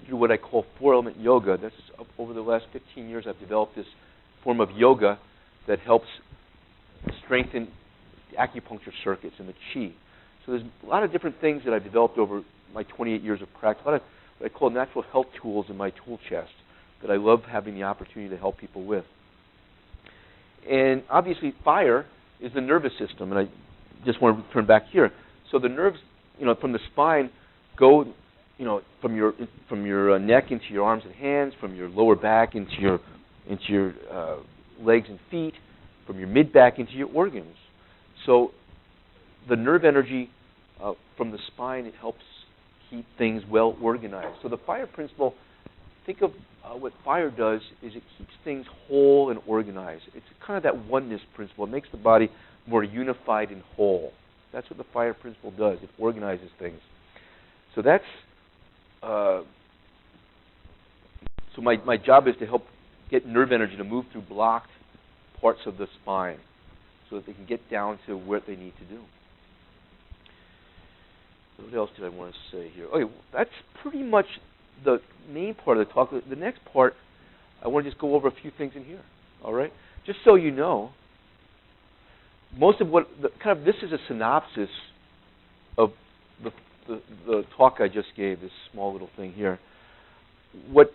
through what I call four-element yoga. This is over the last 15 years I've developed this form of yoga that helps strengthen the acupuncture circuits and the chi. So there's a lot of different things that I've developed over my 28 years of practice, a lot of what I call natural health tools in my tool chest that I love having the opportunity to help people with. And obviously fire is the nervous system, and I just want to turn back here. So the nerves, from the spine go, from your neck into your arms and hands, from your lower back into your legs and feet, from your mid back into your organs. So the nerve energy from the spine, it helps keep things well organized. So the fire principle, think of what fire does is it keeps things whole and organized. It's kind of that oneness principle. It makes the body more unified and whole. That's what the fire principle does. It organizes things. So that's so my job is to help get nerve energy to move through blocked parts of the spine so that they can get down to what they need to do. What else did I want to say here? Okay, that's pretty much the main part of the talk. The next part, I want to just go over a few things in here. All right, just so you know, most of what this is a synopsis of the talk I just gave. This small little thing here. What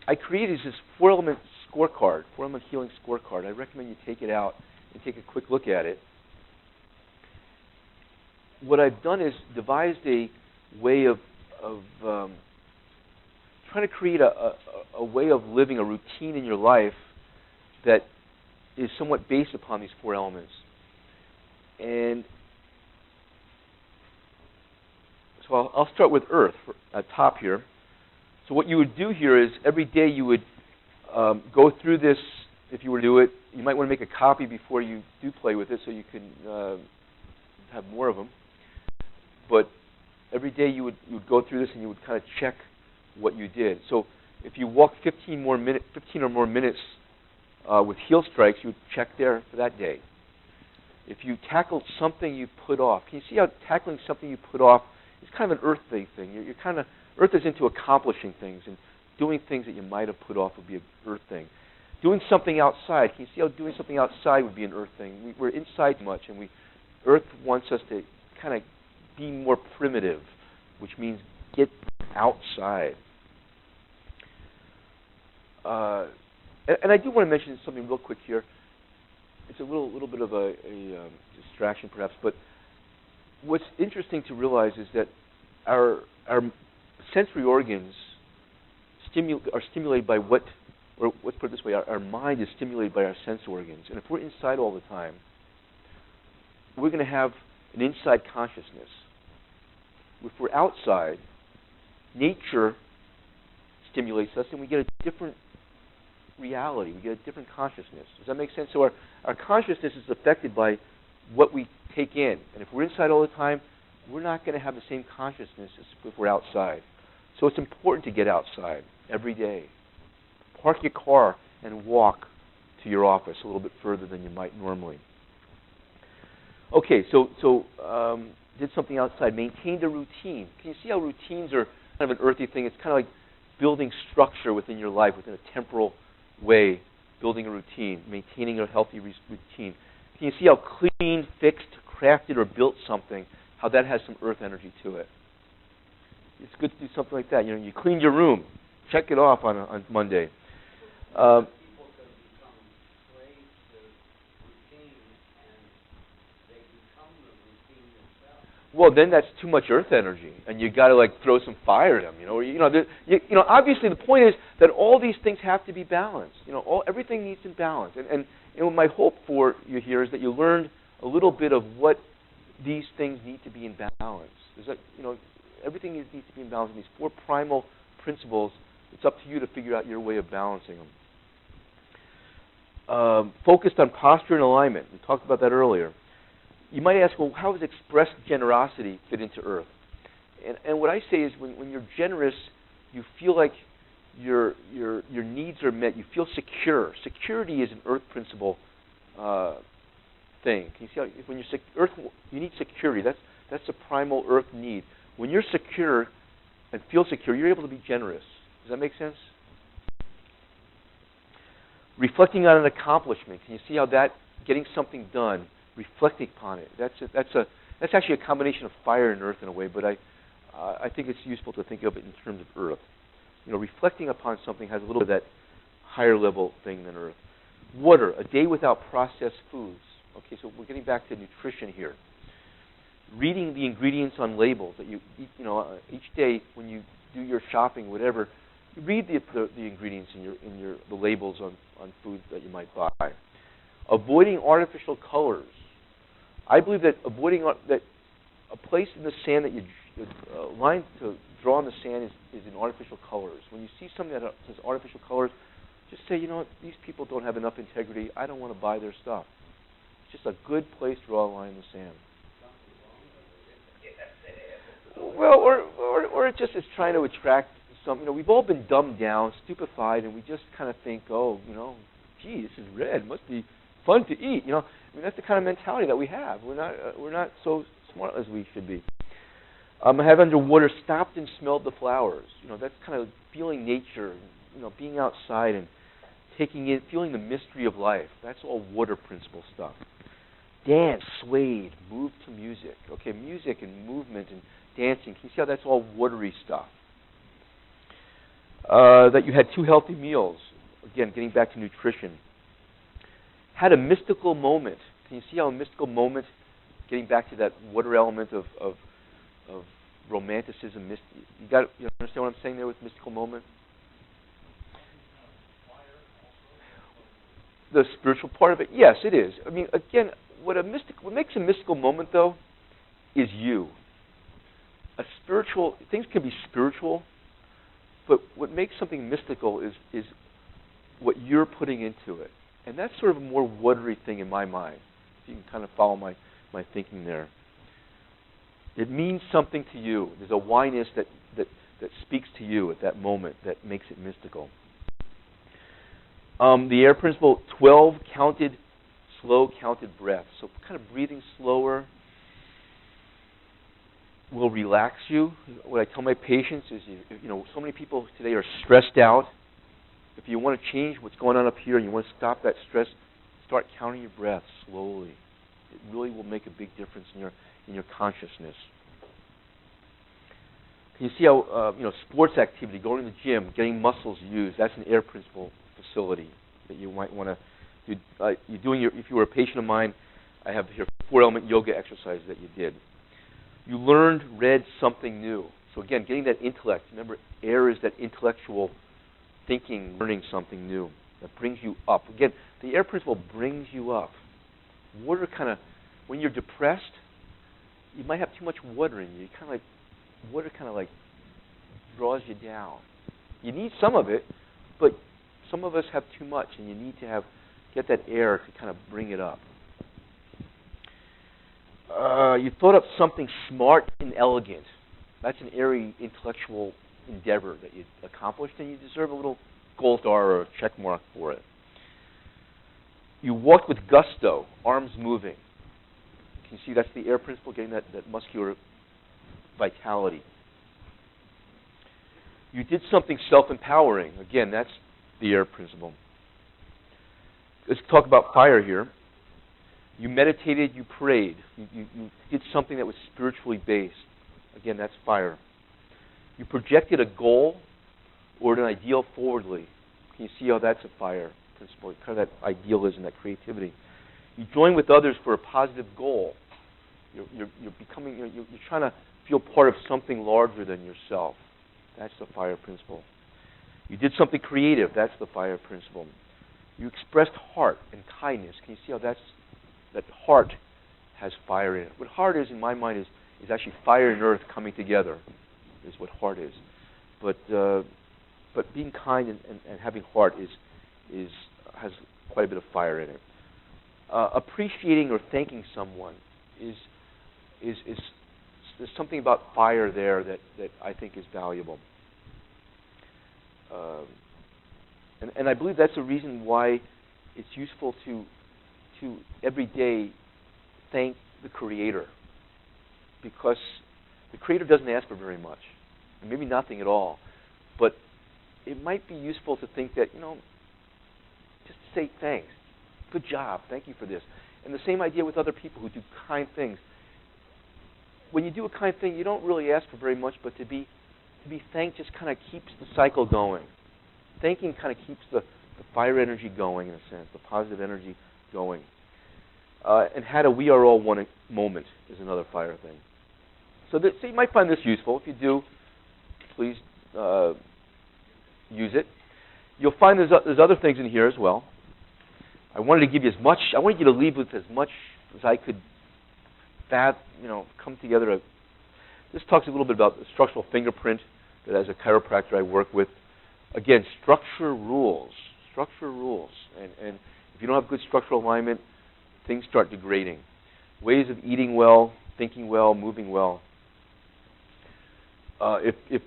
I created is this 4-element scorecard, 4-element healing scorecard. I recommend you take it out and take a quick look at it. What I've done is devised a way of trying to create a way of living, a routine in your life that is somewhat based upon these 4 elements. And so I'll start with Earth at top here. So what you would do here is every day you would go through this. If you were to do it, you might want to make a copy before you do play with it so you can have more of them. But every day you would go through this and you would kind of check what you did. So if you walk 15 or more minutes with heel strikes, you would check there for that day. If you tackled something you put off, can you see how tackling something you put off is kind of an earth-based thing? You're kind of, Earth is into accomplishing things, and doing things that you might have put off would be an earth thing. Doing something outside, can you see how doing something outside would be an earth thing? We're inside too much, and Earth wants us to kind of be more primitive, which means get outside. And I do want to mention something real quick here. It's a little bit of a distraction, perhaps, but what's interesting to realize is that our sensory organs are stimulated by what, or let's put it this way, our mind is stimulated by our sense organs. And if we're inside all the time, we're going to have an inside consciousness. If we're outside, nature stimulates us and we get a different reality. We get a different consciousness. Does that make sense? So our consciousness is affected by what we take in. And if we're inside all the time, we're not going to have the same consciousness as if we're outside. So it's important to get outside every day. Park your car and walk to your office a little bit further than you might normally. Okay, so did something outside. Maintained a routine. Can you see how routines are kind of an earthy thing? It's kind of like building structure within your life, within a temporal way, building a routine, maintaining a healthy routine. Can you see how clean, fixed, crafted, or built something, how that has some earth energy to it? It's good to do something like that. You know, you cleaned your room. Check it off on Monday. People could become slaves to routine, and they become the routine themselves. Well, then that's too much earth energy, and you got to like throw some fire at them. Obviously the point is that all these things have to be balanced. Everything needs to be balanced. And my hope for you here is that you learned a little bit of what these things need to be in balance. Everything needs to be in balance. And these 4 primal principles, it's up to you to figure out your way of balancing them. Focused on posture and alignment. We talked about that earlier. You might ask, well, how does expressed generosity fit into Earth? And what I say is when you're generous, you feel like your needs are met. You feel secure. Security is an Earth principle thing. Can you see how when you're Earth, you need security. That's a primal Earth need. When you're secure and feel secure, you're able to be generous. Does that make sense? Reflecting on an accomplishment. Can you see how that getting something done, reflecting upon it? That's actually a combination of fire and earth in a way, but I think it's useful to think of it in terms of earth. Reflecting upon something has a little bit of that higher level thing than earth. Water, a day without processed foods. Okay, so we're getting back to nutrition here. Reading the ingredients on labels that you eat, each day when you do your shopping, whatever, you read the ingredients in the labels on food that you might buy. Avoiding artificial colors. I believe that a place in the sand that line to draw in the sand is in artificial colors. When you see something that says artificial colors, just say, you know what, these people don't have enough integrity. I don't want to buy their stuff. It's just a good place to draw a line in the sand. Well, or it just is trying to attract some. You know, we've all been dumbed down, stupefied, and we just kind of think, oh, you know, gee, this is red. Must be fun to eat. You know, I mean, that's the kind of mentality that we have. We're not so smart as we should be. I have underwater stopped and smelled the flowers. You know, that's kind of feeling nature. You know, being outside and taking in, feeling the mystery of life. That's all water principle stuff. Dance, swayed, moved to music. Okay, music and movement and dancing. Can you see how that's all watery stuff? That you had 2 healthy meals. Again, getting back to nutrition. Had a mystical moment. Can you see how a mystical moment, getting back to that water element of romanticism, you understand what I'm saying there with mystical moment? The spiritual part of it? Yes, it is. I mean, again, what makes a mystical moment, though, is you. Things can be spiritual, but what makes something mystical is what you're putting into it. And that's sort of a more watery thing in my mind. If you can kind of follow my thinking there. It means something to you. There's a whyness that speaks to you at that moment that makes it mystical. The air principle, 12 slow counted breaths. So kind of breathing slower will relax you. What I tell my patients is, you know, so many people today are stressed out. If you want to change what's going on up here and you want to stop that stress, start counting your breaths slowly. It really will make a big difference in your consciousness. Can you see how sports activity, going to the gym, getting muscles used? That's an air principle facility that you might want to do. If you were a patient of mine, I have here 4-element yoga exercises that you did. You read something new. So again, getting that intellect. Remember, air is that intellectual thinking, learning something new that brings you up. Again, the air principle brings you up. Water when you're depressed, you might have too much water in you. Water kind of like draws you down. You need some of it, but some of us have too much, and you need to get that air to kind of bring it up. You thought up something smart and elegant. That's an airy intellectual endeavor that you accomplished, and you deserve a little gold star or a check mark for it. You walked with gusto, arms moving. Can you see that's the air principle, getting that muscular vitality. You did something self-empowering. Again, that's the air principle. Let's talk about fire here. You meditated, you prayed. You did something that was spiritually based. Again, that's fire. You projected a goal or an ideal forwardly. Can you see how that's a fire principle? Kind of that idealism, that creativity. You join with others for a positive goal. You're trying to feel part of something larger than yourself. That's the fire principle. You did something creative. That's the fire principle. You expressed heart and kindness. Can you see how that heart has fire in it? What heart is, in my mind, is actually fire and earth coming together. Is what heart is. But being kind and having heart has quite a bit of fire in it. Appreciating or thanking someone is there's something about fire there that I think is valuable. And I believe that's a reason why it's useful to every day thank the Creator. Because the Creator doesn't ask for very much. And maybe nothing at all. But it might be useful to think that, just say thanks. Good job. Thank you for this. And the same idea with other people who do kind things. When you do a kind thing, you don't really ask for very much, but to be thanked just kind of keeps the cycle going. Thanking kind of keeps the fire energy going, in a sense, the positive energy going. And had a we are all one moment is another fire thing. So you might find this useful. If you do, please use it. You'll find there's other things in here as well. I wanted you to leave with as much as I could come together. This talks a little bit about the structural fingerprint that as a chiropractor I work with. Again, structure rules. And if you don't have good structural alignment, things start degrading. Ways of eating well, thinking well, moving well. If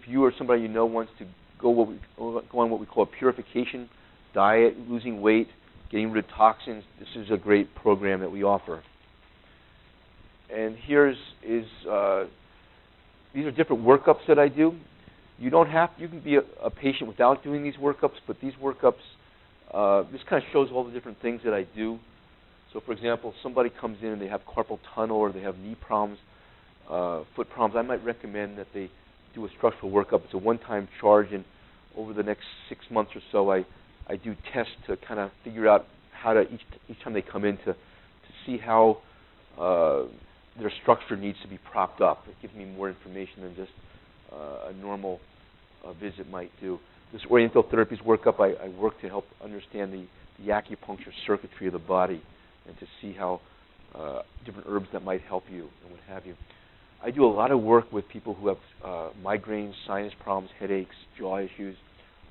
you or somebody you know wants to go on what we call a purification diet, losing weight, getting rid of toxins, this is a great program that we offer. And these are different workups that I do. You can be a patient without doing these workups, but these workups, this kind of shows all the different things that I do. So, for example, somebody comes in and they have carpal tunnel or they have knee problems, foot problems. I might recommend that they do a structural workup. It's a one-time charge, and over the next 6 months or so, I do tests to kind of figure out how to each time they come in to see how their structure needs to be propped up. It gives me more information than just a normal visit might do. This oriental therapies workup, I work to help understand the acupuncture circuitry of the body and to see how different herbs that might help you and what have you. I do a lot of work with people who have migraines, sinus problems, headaches, jaw issues.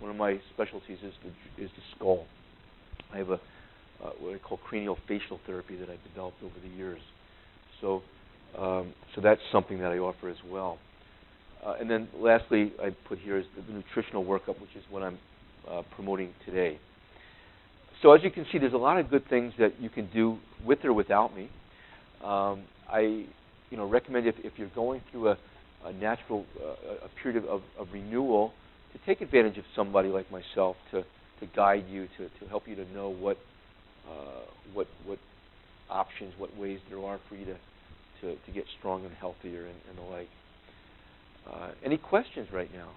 One of my specialties is the skull. I have what I call cranial facial therapy that I've developed over the years. So that's something that I offer as well. And then lastly, I put here is the nutritional workup, which is what I'm promoting today. So as you can see, there's a lot of good things that you can do with or without me. I recommend if you're going through a natural a period of renewal, to take advantage of somebody like myself to guide you, to help you to know what options, what ways there are for you to get stronger and healthier and the like. Any questions right now?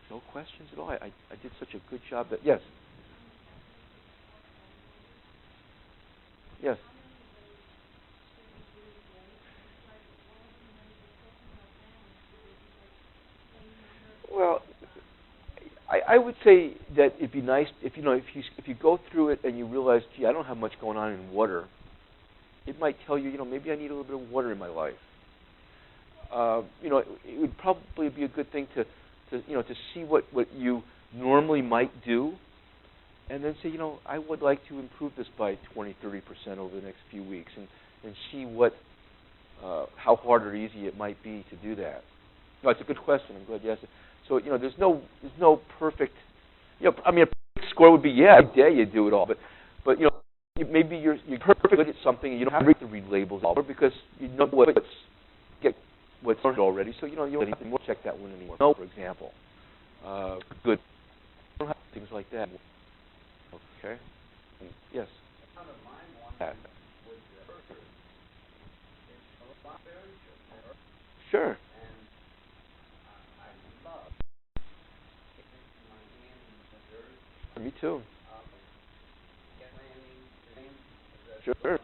No questions at all? I did such a good job that... Yes? Yes? Well, I would say that it'd be nice if you go through it and you realize, gee, I don't have much going on in water. It might tell you, maybe I need a little bit of water in my life. It would probably be a good thing to see what you normally might do, and then say, I would like to improve this by 20-30% over the next few weeks, and see how hard or easy it might be to do that. No, it's a good question. I'm glad you asked it. So there's no perfect. A perfect score would be I dare you do it all, but maybe you're perfect good at something and you don't have to read labels all because you know what's learned already. So you don't have to check that one anymore. No, for example, good. Don't have things like that. Okay. Yes. Sure. Me too. Sure.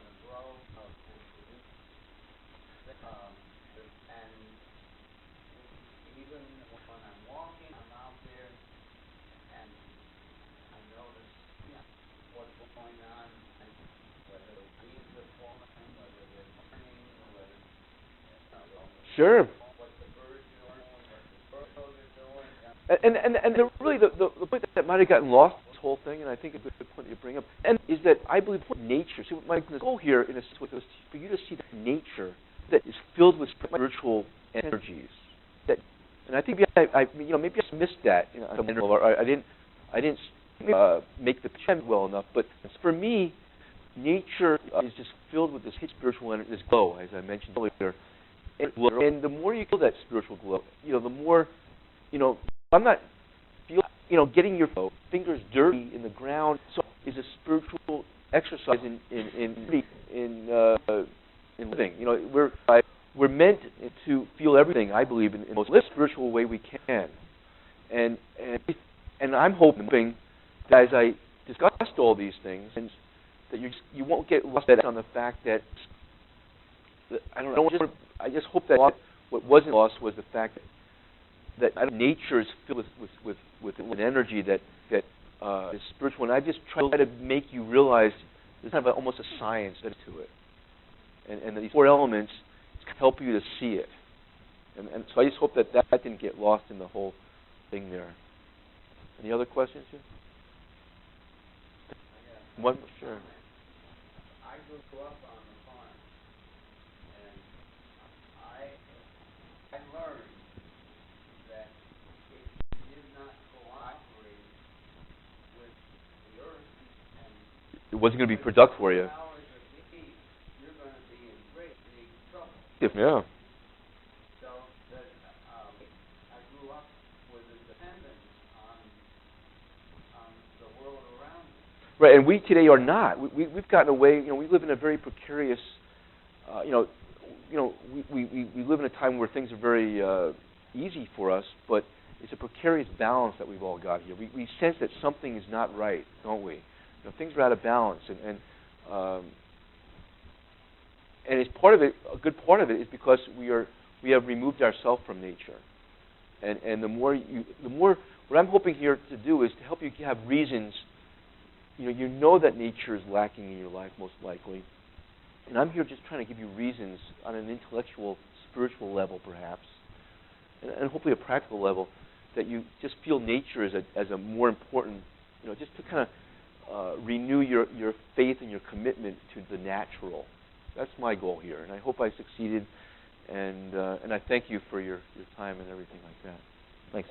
Sure. And really the point that might have gotten lost in this whole thing, and I think a good point you bring up, and is that I believe nature. See, my goal here is for you to see that nature that is filled with spiritual energies. And I think maybe I missed that. Or I didn't make the trend well enough. But for me, nature is just filled with this spiritual energy, this glow, as I mentioned earlier. And the more you feel that spiritual glow, the more, I'm not getting your fingers dirty in the ground is a spiritual exercise in living. We're meant to feel everything, I believe, in the most spiritual way we can. And I'm hoping that as I discussed all these things, and that you won't get lost on the fact that I just hope that what wasn't lost was the fact that nature is filled with an energy that is spiritual. And I just try to make you realize There's kind of almost a science to it. And these four elements help you to see it. And so I just hope that didn't get lost in the whole thing there. Any other questions here? One, sure. I grew up on the farm, and I learned that if you did not cooperate with the earth and It wasn't going to be productive for you. hours a day, you're going to be in great big trouble. Yeah. So that I grew up with a dependence on the world around me. Right, and we today are not. We've gotten away. We live in a very precarious. We live in a time where things are very easy for us, but it's a precarious balance that we've all got here. We sense that something is not right, don't we? Things are out of balance, and it's part of it. A good part of it is because we have removed ourselves from nature, and the more what I'm hoping here to do is to help you have reasons. You know that nature is lacking in your life most likely, and I'm here just trying to give you reasons on an intellectual, spiritual level, perhaps, and hopefully a practical level, that you just feel nature as a more important. Just to kind of renew your faith and your commitment to the natural. That's my goal here, and I hope I succeeded. And I thank you for your time and everything like that. Thanks.